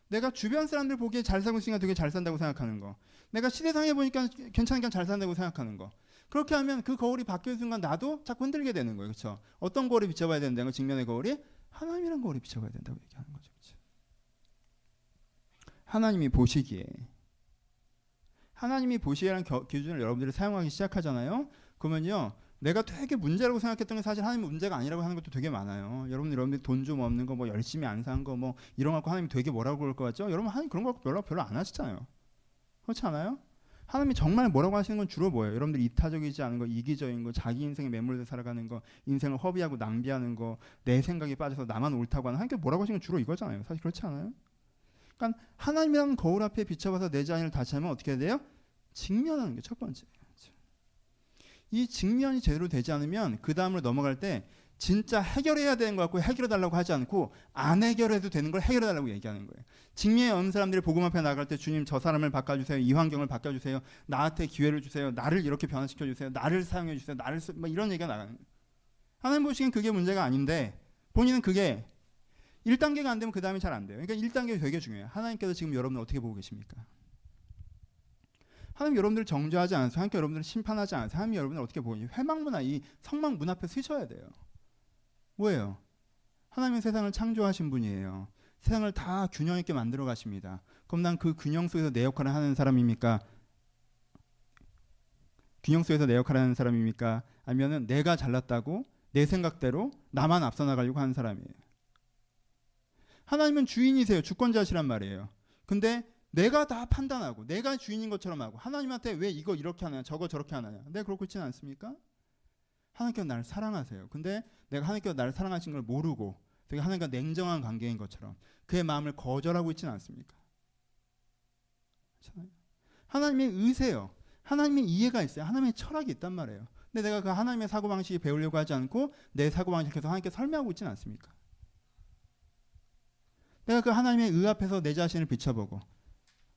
내가 주변 사람들 보기에 잘 살고 있으니까 되게 잘 산다고 생각하는 거 내가 시대상에 보니까 괜찮으니까 잘 산다고 생각하는 거 그렇게 하면 그 거울이 바뀌는 순간 나도 자꾸 흔들게 되는 거예요. 그렇죠? 어떤 거울에 비춰봐야 된다는 거 직면의 거울이 하나님이란 거울에 비춰봐야 된다고 얘기하는 거죠. 그렇죠? 하나님이 보시기에 기준을 여러분들이 사용하기 시작하잖아요. 그러면요. 내가 되게 문제라고 생각했던 게 사실 하나님 문제가 아니라고 하는 것도 되게 많아요. 여러분들이 돈 좀 없는 거 뭐 열심히 안 산 거 뭐 이런 거 갖고 하나님 되게 뭐라고 그럴 것 같죠? 여러분 하나님 그런 거 갖고 별로 안 하시잖아요. 그렇지 않아요? 하나님이 정말 뭐라고 하시는 건 주로 뭐예요? 여러분들 이타적이지 않은 거, 이기적인 거, 자기 인생에 매몰돼 살아가는 거, 인생을 허비하고 낭비하는 거, 내 생각에 빠져서 나만 옳다고 하는 하나님께 뭐라고 하시는 건 주로 이거잖아요. 사실 그렇지 않아요? 그러니까 하나님이라는 거울 앞에 비춰봐서 내 자신을 다시 하면 어떻게 해야 돼요? 직면하는 게 첫 번째예요. 이 직면이 제대로 되지 않으면 그 다음으로 넘어갈 때 진짜 해결해야 되는 거 같고 해결해달라고 하지 않고 안 해결해도 되는 걸 해결해달라고 얘기하는 거예요. 직면에 없는 사람들이 복음 앞에 나갈 때 주님 저 사람을 바꿔주세요. 이 환경을 바꿔주세요. 나한테 기회를 주세요. 나를 이렇게 변화시켜주세요. 나를 사용해주세요. 뭐 이런 얘기가 나가는 거예요. 하나님 보시기엔 그게 문제가 아닌데 본인은 그게 1단계가 안 되면 그 다음이 잘 안 돼요. 그러니까 1단계가 되게 중요해요. 하나님께서 지금 여러분을 어떻게 보고 계십니까? 하나님 여러분들을 정죄하지 않아서 하나님 여러분들을 심판하지 않아서 하나님 여러분을 어떻게 보고 계십니까? 회막문화 이 성막 문 앞에 서셔야 돼요. 뭐예요? 하나님은 세상을 창조하신 분이에요. 세상을 다 균형 있게 만들어 가십니다. 그럼 난 그 균형 속에서 내 역할을 하는 사람입니까? 균형 속에서 내 역할을 하는 사람입니까? 아니면은 내가 잘났다고 내 생각대로 나만 앞서 나가려고 하는 사람이에요. 하나님은 주인이세요. 주권자시란 말이에요. 근데 내가 다 판단하고 내가 주인인 것처럼 하고 하나님한테 왜 이거 이렇게 하느냐 저거 저렇게 하느냐 내가 그렇고 있지는 않습니까? 하나님께서 나를 사랑하세요. 근데 내가 하나님께서 나를 사랑하신 걸 모르고 되게 하나님과 냉정한 관계인 것처럼 그의 마음을 거절하고 있지는 않습니까? 그렇잖아요. 하나님의 의세요. 하나님의 이해가 있어요. 하나님의 철학이 있단 말이에요. 근데 내가 그 하나님의 사고방식이 배우려고 하지 않고 내 사고방식에서 하나님께 설명하고 있지는 않습니까? 내가 그 하나님의 의 앞에서 내 자신을 비춰보고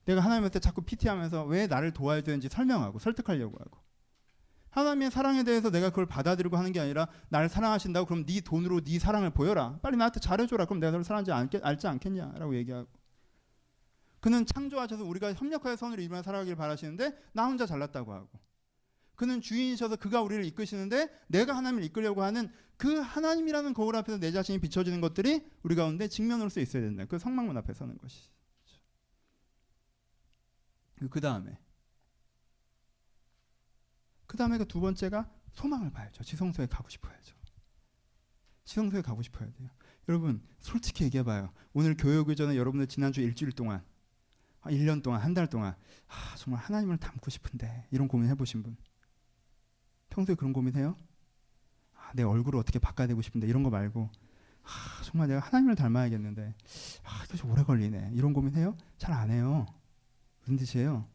내가 하나님한테 자꾸 PT하면서 왜 나를 도와야 되는지 설명하고 설득하려고 하고 하나님의 사랑에 대해서 내가 그걸 받아들이고 하는 게 아니라 나를 사랑하신다고 그럼 네 돈으로 네 사랑을 보여라. 빨리 나한테 잘해줘라. 그럼 내가 너를 사랑하지 알지 않겠냐라고 얘기하고 그는 창조하셔서 우리가 협력하여 선을 이루며 살아가길 바라시는데 나 혼자 잘났다고 하고 그는 주인이셔서 그가 우리를 이끄시는데 내가 하나님을 이끌려고 하는 그 하나님이라는 거울 앞에서 내 자신이 비춰지는 것들이 우리 가운데 직면으로서 있어야 된다. 그 성막문 앞에 서는 것이. 그 다음에 그 두 번째가 소망을 봐야죠. 지성소에 가고 싶어야죠. 지성소에 가고 싶어야 돼요. 여러분 솔직히 얘기해봐요. 오늘 교회 오기 전에 여러분들 지난주 일주일 동안 1년 동안 한 달 동안 정말 하나님을 닮고 싶은데 이런 고민 해보신 분 평소에 그런 고민해요? 내 얼굴을 어떻게 바꿔내고 싶은데 이런 거 말고 정말 내가 하나님을 닮아야겠는데 이거 좀 오래 걸리네 이런 고민해요? 잘 안 해요. 무슨 뜻이에요?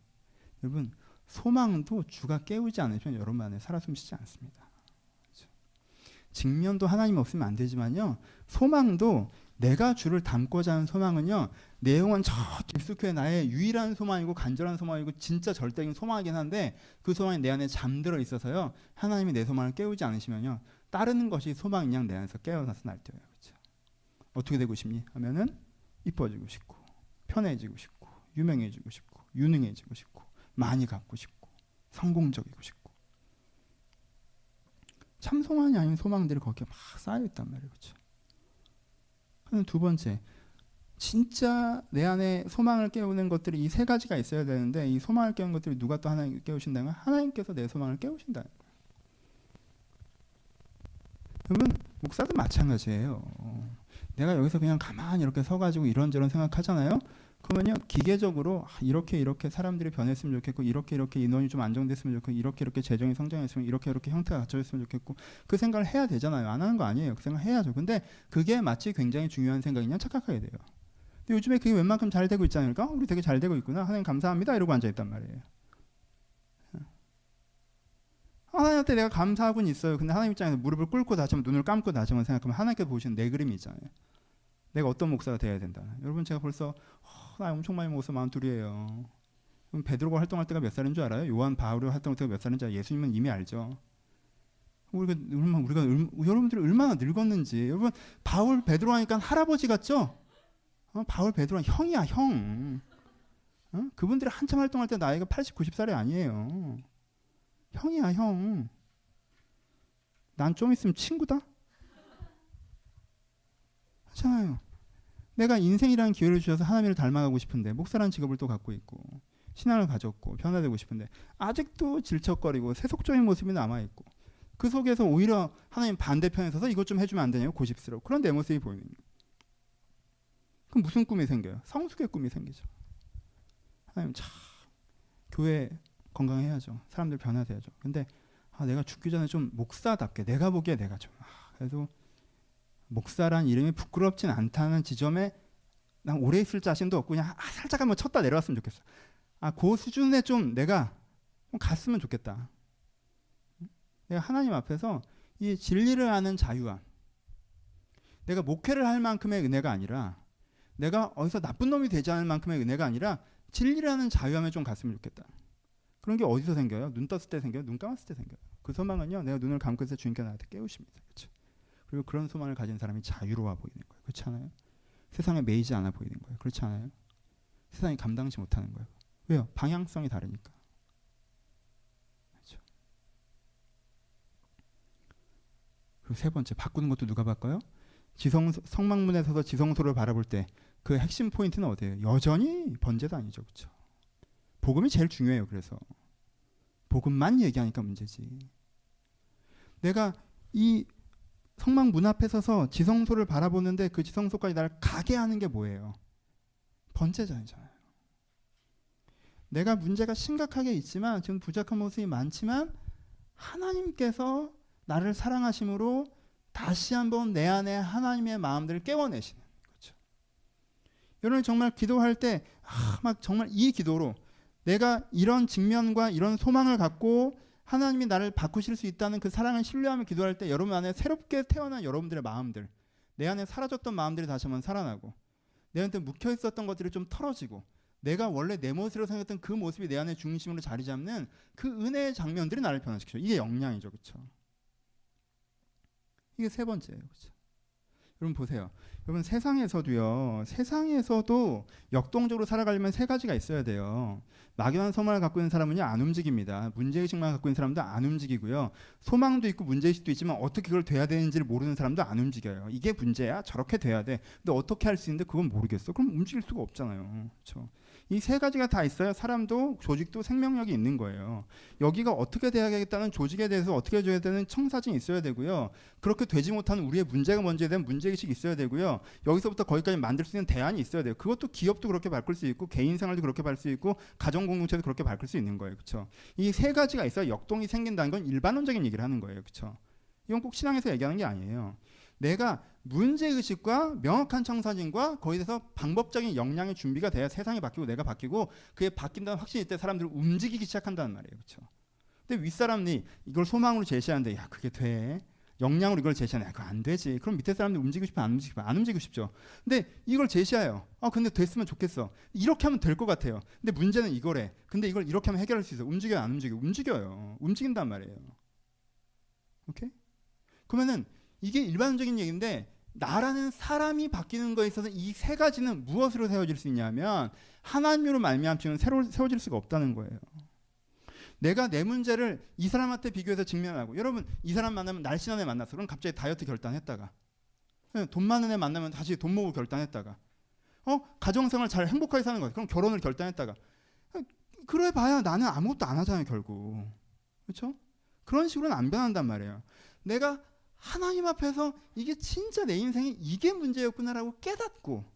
여러분 소망도 주가 깨우지 않으면 여러분 안에 살아 숨쉬지 않습니다. 그렇죠? 직면도 하나님 없으면 안 되지만요 소망도 내가 주를 닮고자 하는 소망은요, 내용은 저 깊숙이 나의 유일한 소망이고 간절한 소망이고 진짜 절대적인 소망이긴 한데 그 소망이 내 안에 잠들어 있어서요, 하나님이 내 소망을 깨우지 않으시면요, 따르는 것이 소망인 양 내 안에서 깨어나서 날뛰어요. 그렇죠? 어떻게 되고 싶니? 하면은 이뻐지고 싶고, 편해지고 싶고, 유명해지고 싶고, 유능해지고 싶고, 많이 갖고 싶고, 성공적이고 싶고. 참 소망이 아닌 소망들이 거기에 막 쌓여있단 말이에요. 그렇죠? 두 번째, 진짜 내 안에 소망을 깨우는 것들이 이 세 가지가 있어야 되는데, 이 소망을 깨우는 것들이 누가 또 하나님 깨우신다면 하나님께서 내 소망을 깨우신다는 거예요. 그러면 목사도 마찬가지예요. 내가 여기서 그냥 가만히 이렇게 서가지고 이런저런 생각하잖아요. 그러면요, 기계적으로 이렇게 사람들이 변했으면 좋겠고, 이렇게 인원이 좀 안정됐으면 좋겠고, 이렇게 재정이 성장했으면, 이렇게 형태가 갖춰졌으면 좋겠고, 그 생각을 해야 되잖아요. 안 하는 거 아니에요. 그 생각 해야죠. 근데 그게 마치 굉장히 중요한 생각이냐 착각하게 돼요. 근데 요즘에 그게 웬만큼 잘 되고 있지 않을까? 우리 되게 잘 되고 있구나, 하나님 감사합니다, 이러고 앉아있단 말이에요. 하나님한테 내가 감사하고는 있어요. 근데 하나님 입장에서 무릎을 꿇고 다시 한번 눈을 감고 다시 한번 생각하면 하나님께서 보시는 내 그림이 있잖아요. 내가 어떤 목사가 돼야 된다. 여러분, 제가 벌써 나 엄청 많이 먹어서 42이에요. 그럼 베드로가 활동할 때가 몇 살인 줄 알아요? 요한 바울이 활동할 때가 몇 살인지 예수님은 이미 알죠. 여러분들이 얼마나 늙었는지. 여러분, 바울 베드로 하니까 할아버지 같죠? 바울 베드로는 형이야, 형. 그분들이 한참 활동할 때 나이가 80, 90살이 아니에요. 형이야, 형. 난 좀 있으면 친구다? 하잖아요. 내가 인생이라는 기회를 주셔서 하나님을 닮아가고 싶은데, 목사라는 직업을 또 갖고 있고, 신앙을 가졌고, 변화되고 싶은데 아직도 질척거리고 세속적인 모습이 남아있고, 그 속에서 오히려 하나님 반대편에 서서 이것 좀 해주면 안 되냐고 고집스러워. 그런 내 모습이 보이는 거예요. 그럼 무슨 꿈이 생겨요? 성숙의 꿈이 생기죠. 하나님 참, 교회 건강해야죠. 사람들 변화돼야죠. 근데 내가 죽기 전에 좀 목사답게, 내가 보기에 내가 좀 그래도 목사란 이름이 부끄럽진 않다는 지점에 난 오래 있을 자신도 없고, 그냥 살짝 한번 쳤다 내려왔으면 좋겠어. 그 수준에 좀 내가 갔으면 좋겠다. 내가 하나님 앞에서 이 진리를 아는 자유함, 내가 목회를 할 만큼의 은혜가 아니라, 내가 어디서 나쁜 놈이 되지 않을 만큼의 은혜가 아니라 진리를 아는 자유함에 좀 갔으면 좋겠다. 그런 게 어디서 생겨요? 눈 떴을 때 생겨요? 눈 감았을 때 생겨요? 그 소망은요, 내가 눈을 감고 있을 때 주님께서 나한테 깨우십니다. 그렇죠? 그리고 그런 소망을 가진 사람이 자유로워 보이는 거예요. 그렇지 않아요? 세상에 매이지 않아 보이는 거예요. 그렇지 않아요? 세상이 감당치 못하는 거예요. 왜요? 방향성이 다르니까. 그렇죠? 그리고 세 번째, 바꾸는 것도 누가 바꿔요? 성막문에 서서 지성소를 바라볼 때 그 핵심 포인트는 어디예요? 여전히 번제단이죠. 그렇죠? 복음이 제일 중요해요. 그래서 복음만 얘기하니까 문제지. 내가 이 성막 문 앞에 서서 지성소를 바라보는데 그 지성소까지 나를 가게 하는 게 뭐예요? 번제단이잖아요. 내가 문제가 심각하게 있지만, 지금 부족한 모습이 많지만, 하나님께서 나를 사랑하심으로 다시 한번 내 안에 하나님의 마음들을 깨워내시는 거죠. 여러분, 정말 기도할 때 막 정말 이 기도로 내가 이런 직면과 이런 소망을 갖고 하나님이 나를 바꾸실 수 있다는 그 사랑을 신뢰하며 기도할 때, 여러분 안에 새롭게 태어난 여러분들의 마음들, 내 안에 사라졌던 마음들이 다시 한번 살아나고, 내 안에 묵혀 있었던 것들이 좀 털어지고, 내가 원래 내 모습으로 생각했던 그 모습이 내 안에 중심으로 자리 잡는 그 은혜의 장면들이 나를 변화시켜요. 이게 영향이죠. 그렇죠? 이게 세 번째예요. 그렇죠? 여러분 보세요. 여러분, 세상에서도 역동적으로 살아가려면 세 가지가 있어야 돼요. 막연한 소망을 갖고 있는 사람은요, 안 움직입니다. 문제의식만 갖고 있는 사람도 안 움직이고요. 소망도 있고 문제의식도 있지만 어떻게 그걸 돼야 되는지를 모르는 사람도 안 움직여요. 이게 문제야? 저렇게 돼야 돼. 근데 어떻게 할 수 있는데 그건 모르겠어. 그럼 움직일 수가 없잖아요. 그렇죠? 이 세 가지가 다 있어야 사람도 조직도 생명력이 있는 거예요. 여기가 어떻게 돼야겠다는 조직에 대해서 어떻게 해줘야 되는 청사진이 있어야 되고요. 그렇게 되지 못하는 우리의 문제가 뭔지에 대한 문제의식이 있어야 되고요. 여기서부터 거기까지 만들 수 있는 대안이 있어야 돼요. 그것도 기업도 그렇게 바꿀 수 있고, 개인 생활도 그렇게 바꿀 수 있고, 가정 공동체도 그렇게 바꿀 수 있는 거예요. 그렇죠? 이 세 가지가 있어야 역동이 생긴다는 건 일반론적인 얘기를 하는 거예요. 그렇죠? 이건 꼭 신앙에서 얘기하는 게 아니에요. 내가 문제의식과 명확한 청사진과 거기에 대해서 방법적인 역량의 준비가 돼야 세상이 바뀌고 내가 바뀌고, 그게 바뀐다는 확신이 있을 때 사람들을 움직이기 시작한다는 말이에요. 그렇죠? 근데 윗사람이 이걸 소망으로 제시하는데, 야, 그게 돼? 역량으로 이걸 제시하네. 그거 안 되지. 그럼 밑에 사람들 움직이고 싶으면 안 움직이고 안 움직이고 싶죠. 근데 이걸 제시해요. 근데 됐으면 좋겠어. 이렇게 하면 될 것 같아요. 근데 문제는 이거래. 근데 이걸 이렇게 하면 해결할 수 있어. 움직여요, 안 움직여? 움직여요. 움직인단 말이에요. 오케이? 그러면은 이게 일반적인 얘기인데 나라는 사람이 바뀌는 거에 있어서 이 세 가지는 무엇으로 세워질 수 있냐면 하나님으로 말미암지는 세워질 수가 없다는 거예요. 내가 내 문제를 이 사람한테 비교해서 직면하고, 여러분 이 사람 만나면 날씬한 애 만났어. 그럼 갑자기 다이어트 결단했다가, 돈 많은 애 만나면 다시 돈 모으고 결단했다가, 가정생활 잘 행복하게 사는 거야. 그럼 결혼을 결단했다가, 그래 봐야 나는 아무것도 안 하잖아요 결국. 그렇죠? 그런 식으로는 안 변한단 말이에요. 내가 하나님 앞에서 이게 진짜 내 인생에 이게 문제였구나라고 깨닫고,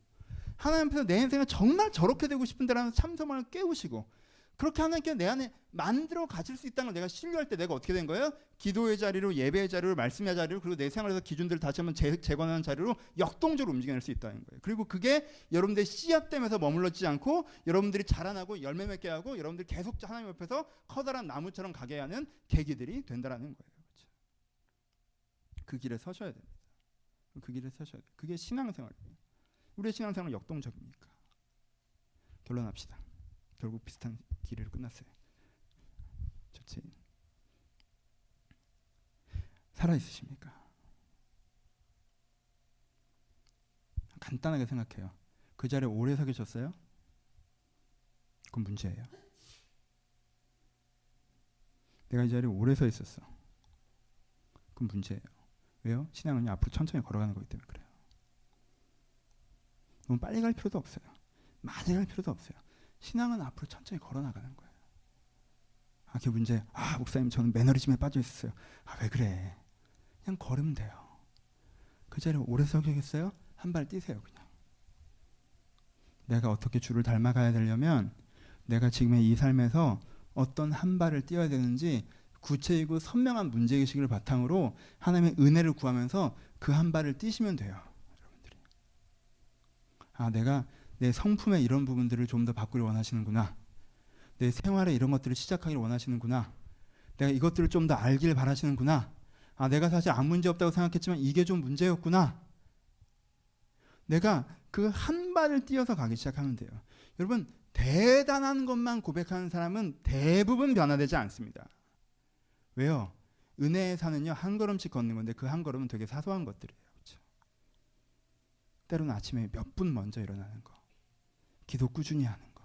하나님 앞에서 내 인생을 정말 저렇게 되고 싶은데라는 참소망을 깨우시고, 그렇게 하나님께서 내 안에 만들어 가질 수 있다는 걸 내가 신뢰할 때 내가 어떻게 된 거예요? 기도의 자리로, 예배의 자리로, 말씀의 자리로, 그리고 내 생활에서 기준들을 다시 한번 재건하는 자리로 역동적으로 움직여낼 수 있다는 거예요. 그리고 그게 여러분들의 씨앗됨에서 머물러지지 않고 여러분들이 자라나고 열매 맺게 하고 여러분들이 계속 하나님 앞에서 커다란 나무처럼 가게 하는 계기들이 된다라는 거예요. 그렇죠? 그 길에 서셔야 됩니다. 그 길에 서셔야 돼요. 그게 신앙생활이에요. 우리의 신앙생활은 역동적입니까? 결론합시다. 결국 비슷한 길을 끝났어요. 좋지. 살아있으십니까? 간단하게 생각해요. 그 자리에 오래 서 계셨어요? 그건 문제예요. 내가 이 자리에 오래 서 있었어. 그건 문제예요. 왜요? 신앙은 앞으로 천천히 걸어가는 거기 때문에 그래요. 너무 빨리 갈 필요도 없어요. 많이 갈 필요도 없어요. 신앙은 앞으로 천천히 걸어나가는 거예요. 그게 문제예요. 목사님 저는 매너리즘에 빠져 있었어요. 왜 그래? 그냥 걸으면 돼요. 그 자리에 오래 서 계겠어요? 한 발 뛰세요 그냥. 내가 어떻게 주를 닮아가야 되려면 내가 지금의 이 삶에서 어떤 한 발을 뛰어야 되는지 구체이고 선명한 문제의식을 바탕으로 하나님의 은혜를 구하면서 그 한 발을 뛰시면 돼요. 여러분들이. 내가 내 성품의 이런 부분들을 좀 더 바꾸려 원하시는구나. 내 생활에 이런 것들을 시작하기를 원하시는구나. 내가 이것들을 좀 더 알길 바라시는구나. 내가 사실 아무 문제 없다고 생각했지만 이게 좀 문제였구나. 내가 그 한 발을 뛰어서 가기 시작하면 돼요. 여러분 대단한 것만 고백하는 사람은 대부분 변화되지 않습니다. 왜요? 은혜의 산은요 한 걸음씩 걷는 건데 그 한 걸음은 되게 사소한 것들이에요. 그렇죠? 때로는 아침에 몇 분 먼저 일어나는 거, 기도 꾸준히 하는 거,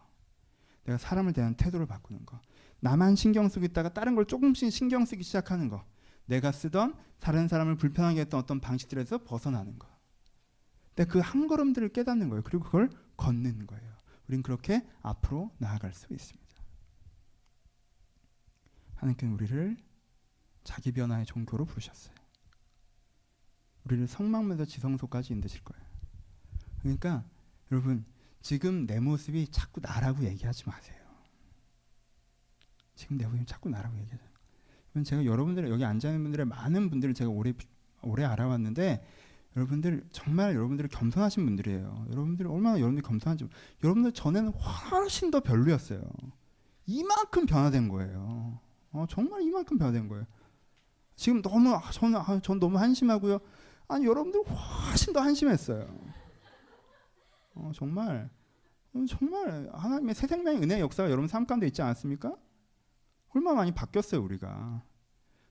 내가 사람을 대하는 태도를 바꾸는 거, 나만 신경 쓰고 있다가 다른 걸 조금씩 신경 쓰기 시작하는 거, 내가 쓰던 다른 사람을 불편하게 했던 어떤 방식들에서 벗어나는 거. 근데 그 한 걸음들을 깨닫는 거예요. 그리고 그걸 걷는 거예요. 우린 그렇게 앞으로 나아갈 수 있습니다. 하나님께는 우리를 자기 변화의 종교로 부르셨어요. 우리를 성막에서 지성소까지 인도실 거예요. 그러니까 여러분 지금 내 모습이 자꾸 나라고 얘기하지 마세요. 지금 내 모습이 자꾸 나라고 얘기하죠. 제가 여러분들 여기 앉아 있는 분들의 많은 분들을 제가 오래 알아왔는데 여러분들 정말 여러분들이 겸손하신 분들이에요. 여러분들이 얼마나 여러분들이 겸손한지, 여러분들 전에는 훨씬 더 별로였어요. 이만큼 변화된 거예요. 정말 이만큼 변화된 거예요. 지금 너무 전 너무 한심하고요. 여러분들 훨씬 더 한심했어요. 정말 하나님의 새 생명의 은혜의 역사가 여러분 삶 가운데 있지 않았습니까? 얼마나 많이 바뀌었어요 우리가.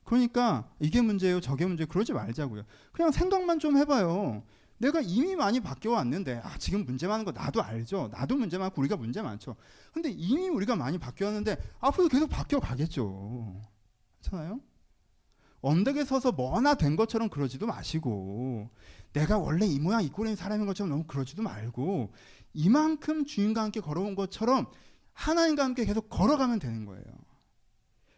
그러니까 이게 문제예요 저게 문제예요 그러지 말자고요. 그냥 생각만 좀 해봐요. 내가 이미 많이 바뀌어 왔는데 지금 문제 많은 거 나도 알죠. 나도 문제 많고 우리가 문제 많죠. 근데 이미 우리가 많이 바뀌었는데 앞으로 계속 바뀌어 가겠죠. 그렇잖아요? 언덕에 서서 뭐나 된 것처럼 그러지도 마시고, 내가 원래 이 모양 이 꼴인 사람인 것처럼 너무 그러지도 말고, 이만큼 주님과 함께 걸어온 것처럼 하나님과 함께 계속 걸어가면 되는 거예요.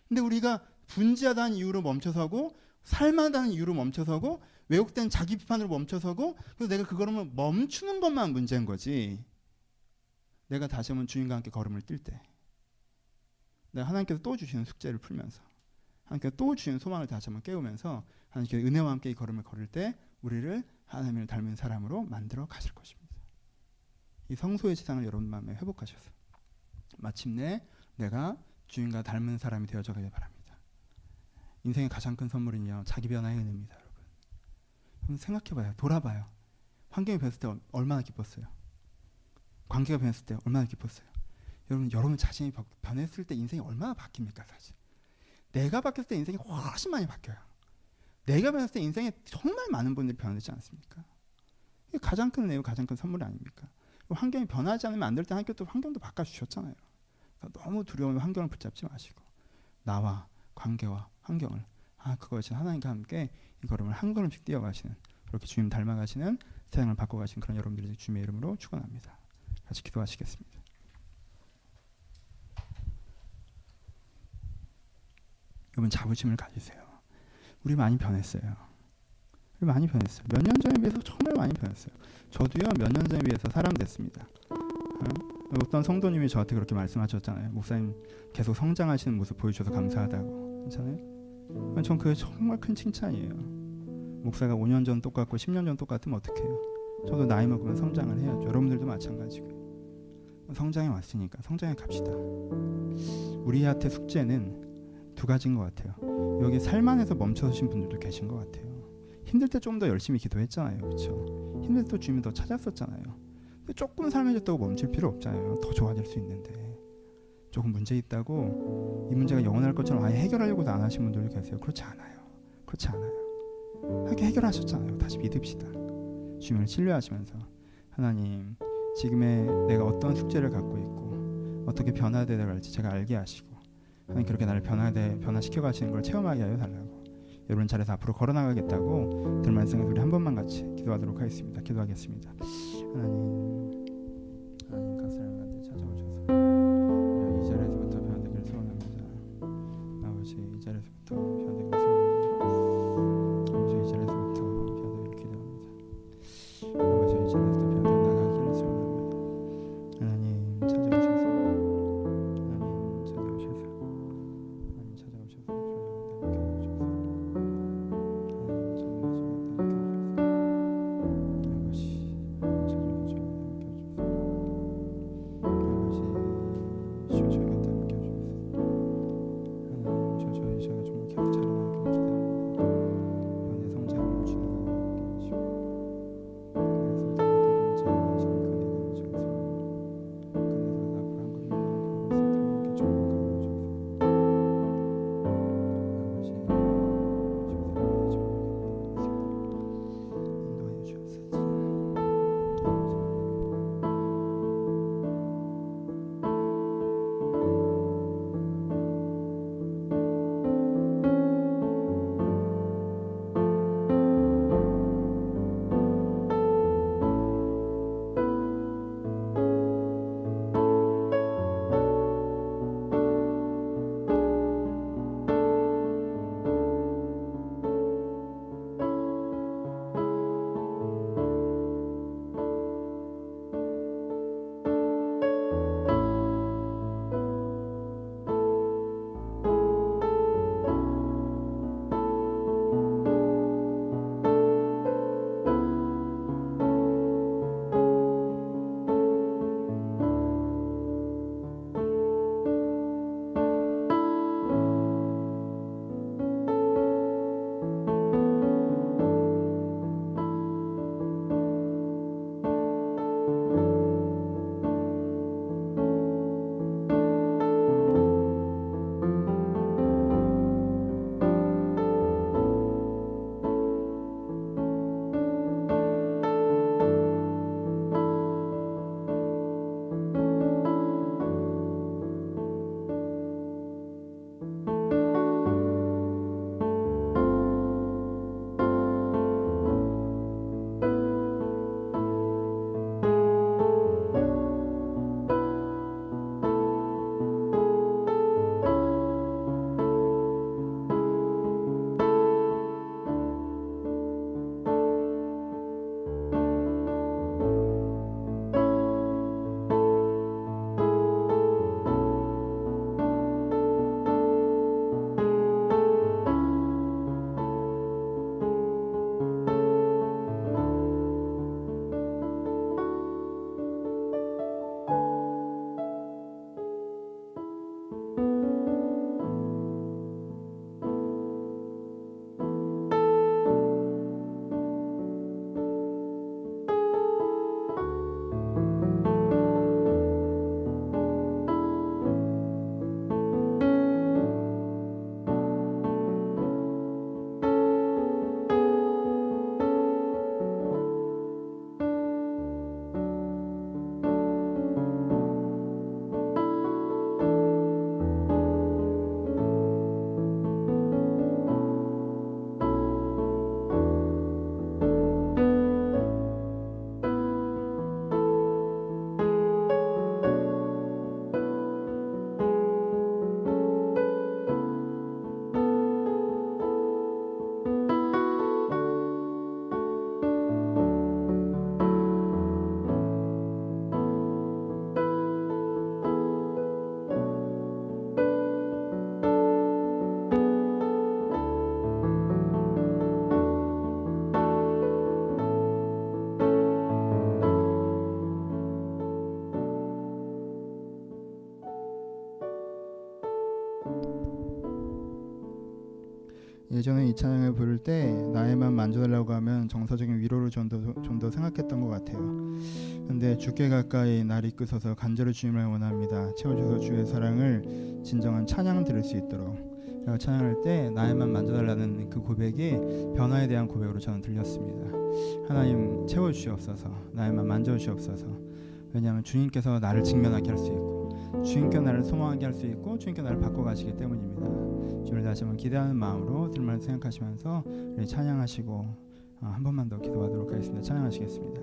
근데 우리가 분지하다는 이유로 멈춰서고, 살만하다는 이유로 멈춰서고, 왜곡된 자기 비판으로 멈춰서고, 그래서 내가 그 걸음을 멈추는 것만 문제인 거지. 내가 다시 한번 주님과 함께 걸음을 뛸 때 내가 하나님께서 또 주시는 숙제를 풀면서, 하나님께서 또 주시는 소망을 다시 한번 깨우면서 하나님께서 은혜와 함께 이 걸음을 걸을 때 우리를 하나님을 닮은 사람으로 만들어 가실 것입니다. 이 성소의 지상을 여러분 마음에 회복하셔서 마침내 내가 주님과 닮은 사람이 되어져 가길 바랍니다. 인생의 가장 큰 선물은요 자기 변화의 은혜입니다. 여러분. 그럼 생각해봐요. 돌아봐요. 환경이 변했을 때 얼마나 기뻤어요? 관계가 변했을 때 얼마나 기뻤어요? 여러분 자신이 변했을 때 인생이 얼마나 바뀝니까? 사실 내가 바뀌었을 때 인생이 훨씬 많이 바뀌어요. 내가 변했을 때 인생에 정말 많은 분들이 변하지 않습니까? 이게 가장 큰 은혜고 가장 큰 선물 아닙니까? 환경이 변하지 않으면 안 될 때 환경도 바꿔주셨잖아요. 그러니까 너무 두려운 환경을 붙잡지 마시고 나와 관계와 환경을 그것이 하나님과 함께 이 걸음을 한 걸음씩 뛰어가시는, 그렇게 주님 닮아가시는 세상을 바꿔가시는 그런 여러분들이 주님의 이름으로 축원합니다. 같이 기도하시겠습니다. 여러분 자부심을 가지세요. 우리 많이 변했어요. 몇 년 전에 비해서 정말 많이 변했어요. 저도요 몇 년 전에 비해서 사람 됐습니다. 어떤 성도님이 저한테 그렇게 말씀하셨잖아요. 목사님 계속 성장하시는 모습 보여주셔서 감사하다고. 괜찮아요? 전 그게 정말 큰 칭찬이에요. 목사가 5년 전 똑같고 10년 전 똑같으면 어떡해요? 저도 나이 먹으면 성장을 해야죠. 여러분들도 마찬가지고요. 성장해 왔으니까 성장해 갑시다. 우리한테 숙제는 두 가지인 것 같아요. 여기 살 안에서 멈춰서신 분들도 계신 것 같아요. 힘들 때 좀 더 열심히 기도했잖아요. 그렇죠? 힘들 때 주님 더 찾았었잖아요. 근데 조금 삶해졌다고 멈출 필요 없잖아요. 더 좋아질 수 있는데 조금 문제 있다고 이 문제가 영원할 것처럼 아예 해결하려고도 안 하신 분들도 계세요. 그렇지 않아요. 해결하셨잖아요. 다시 믿읍시다. 주님을 신뢰하시면서 하나님 지금의 내가 어떤 숙제를 갖고 있고 어떻게 변화되어 갈지 제가 알게 하시고 하나님 그렇게 나를 변화시켜 가시는 걸 체험하게 하여 달라고. 여러분 자리에서 앞으로 걸어나가겠다고 들 말씀을 우리 한 번만 같이 기도하도록 하겠습니다. 기도하겠습니다. 하나님 가스라는데 찾아오셔서 이 자리에서부터 변화되기를 소원합니다. 아버지 이 자리에서부터 변화되기를 소원합니다. 아버지 이 자리에서부터 변화되기를 기도합니다. 아버지 이 자리에서부터 변화되어 나가기를 소원합니다. 하나님 찾아오셔서 예전에 이 찬양을 부를 때 나에만 만져달라고 하면 정서적인 위로를 좀 더 생각했던 것 같아요. 근데 주께 가까이 날 이끄소서 간절히 주님을 원합니다. 채워주소서 주의 사랑을 진정한 찬양 들을 수 있도록. 제가 찬양할 때 나에만 만져달라는 그 고백이 변화에 대한 고백으로 저는 들렸습니다. 하나님 채워주시옵소서. 나에만 만져주시옵소서. 왜냐하면 주님께서 나를 직면하게 할 수 있고 주님께 나를 소망하게 할 수 있고 주님께 나를 바꿔가시기 때문입니다. 주님을 다시 한번 기대하는 마음으로 들말 생각하시면서 찬양하시고 한 번만 더 기도하도록 하겠습니다. 찬양하시겠습니다.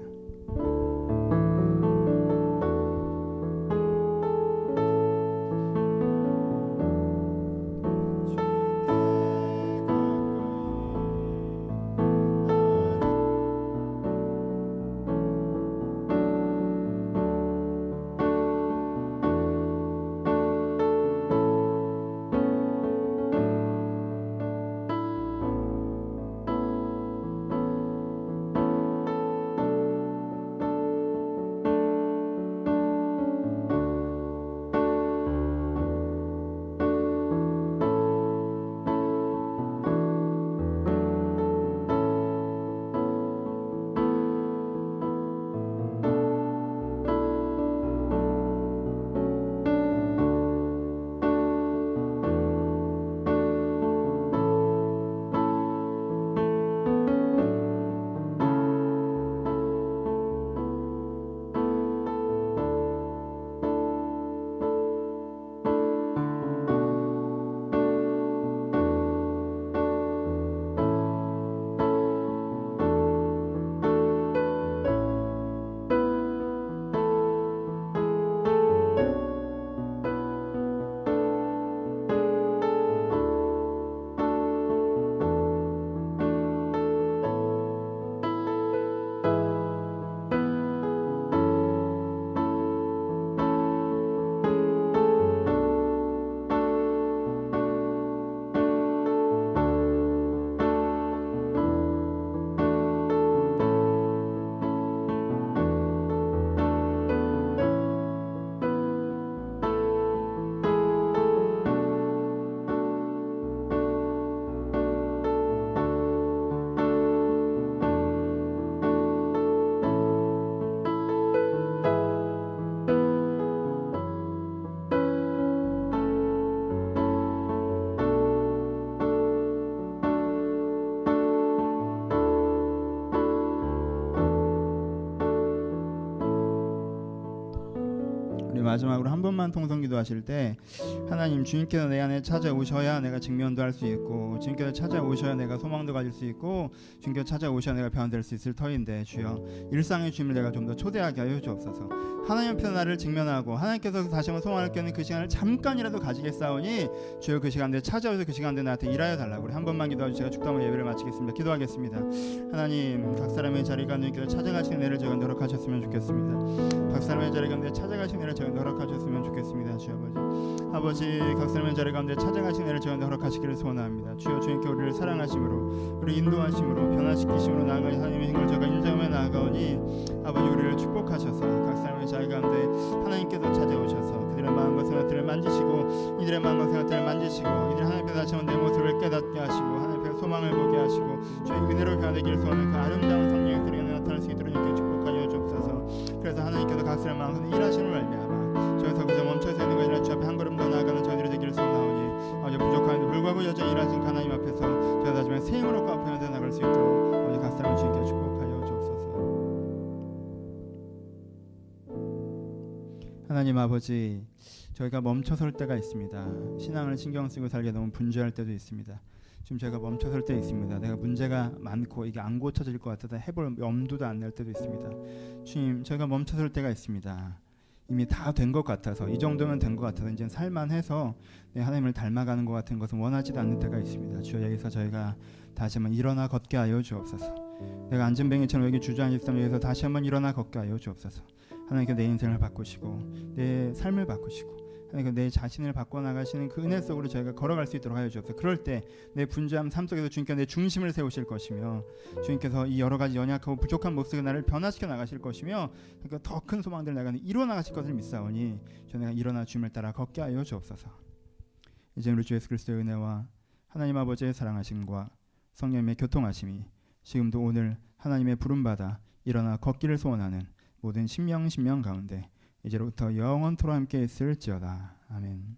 마지막으로 한 번만 통성기도 하실 때 하나님 주님께서 내 안에 찾아오셔야 내가 직면도 할 수 있고 주님께서 찾아오셔야 내가 소망도 가질 수 있고 주님께서 찾아오셔야 내가 변화될 수 있을 터인데 주여 일상의 주님을 내가 좀 더 초대하게 하여 주옵소서. 하나님 앞에서 나를 직면하고 하나님께서 다시 한번 소망을 깨는 그 시간을 잠깐이라도 가지겠사오니 주여 그 시간대에 찾아오셔서 그 시간대에 나한테 일하여 달라고. 우리 한 번만 기도하여 제가 축도하며 예배를 마치겠습니다. 기도하겠습니다. 하나님 각 사람의 자리가 주님께서 찾아가시는 애를 저희가 노력하셨으면 좋겠습니다. 각 사람의 자리 가운데 찾아가시는 애를 저희가 허락하셨으면 좋겠습니다. 주여 아버지 각 사람의 자리 가운데 찾아가신 애를 저희한테 허락하시기를 소원합니다. 주여 주님께 우리를 사랑하심으로 우리 인도하심으로 변화시키심으로 나아가 하나님의 힘을 저희가 인정하며 나아가오니 아버지 우리를 축복하셔서 각 사람의 자리 가운데 하나님께서 찾아오셔서 그들의 마음과 생각들을 만지시고 이들의 마음과 생각들을 만지시고 이들이 하나님께서 다시 한번 내 모습을 깨닫게 하시고 하나님께서 소망을 보게 하시고 주의 은혜로 변화되기를 소원하는 그 아름다운 성령의 소리가 나타날 수 있도록 이렇게 축복하여 주옵소서. 그래서 하나님께서 각 사람의 마음에 일하시는 말미암아 저에서 그저 멈춰서 있는 것이 아니라 주 앞에 한 걸음 더 나아가는 저희들이 되기를 소원하오니 아버지 부족함에도 불구하고 여전히 일하신 하나님 앞에서 저희가 다시마 새 힘으로 변화되어 나갈 수 있도록 아버지 각 사람을 주님께 축복하여 주옵소서. 하나님 아버지 저희가 멈춰설 때가 있습니다. 신앙을 신경 쓰고 살게 너무 분주할 때도 있습니다. 지금 제가 멈춰설 때 있습니다. 내가 문제가 많고 이게 안 고쳐질 것 같아서 해볼 엄두도 안 낼 때도 있습니다. 주님 저희가 멈춰설 때가 있습니다. 이미 다 된 것 같아서 이 정도면 된 것 같아서 이제 살만해서 하나님을 닮아가는 것 같은 것은 원하지도 않는 때가 있습니다. 주여 여기서 저희가 다시 한번 일어나 걷게 하여 주옵소서. 내가 안전뱅이처럼 여기 주저앉았다면 여기서 다시 한번 일어나 걷게 하여 주옵소서. 하나님께 내 인생을 바꾸시고 내 삶을 바꾸시고 하나님께 내 자신을 바꿔나가시는 그 은혜 속으로 저희가 걸어갈 수 있도록 하여 주옵소서. 그럴 때 내 분주함 삶 속에서 주님께서 내 중심을 세우실 것이며 주님께서 이 여러 가지 연약하고 부족한 모습의 나를 변화시켜 나가실 것이며 그러니까 더 큰 소망들 내가 이루어 나가실 것을 믿사오니 저 내가 일어나 주님을 따라 걷게 하여 주옵소서. 이제 우리 주 예수 그리스도의 은혜와 하나님 아버지의 사랑하심과 성령님의 교통하심이 지금도 오늘 하나님의 부름받아 일어나 걷기를 소원하는 모든 신명 가운데 이제로부터 영원토록 함께 있을지어다. 아멘.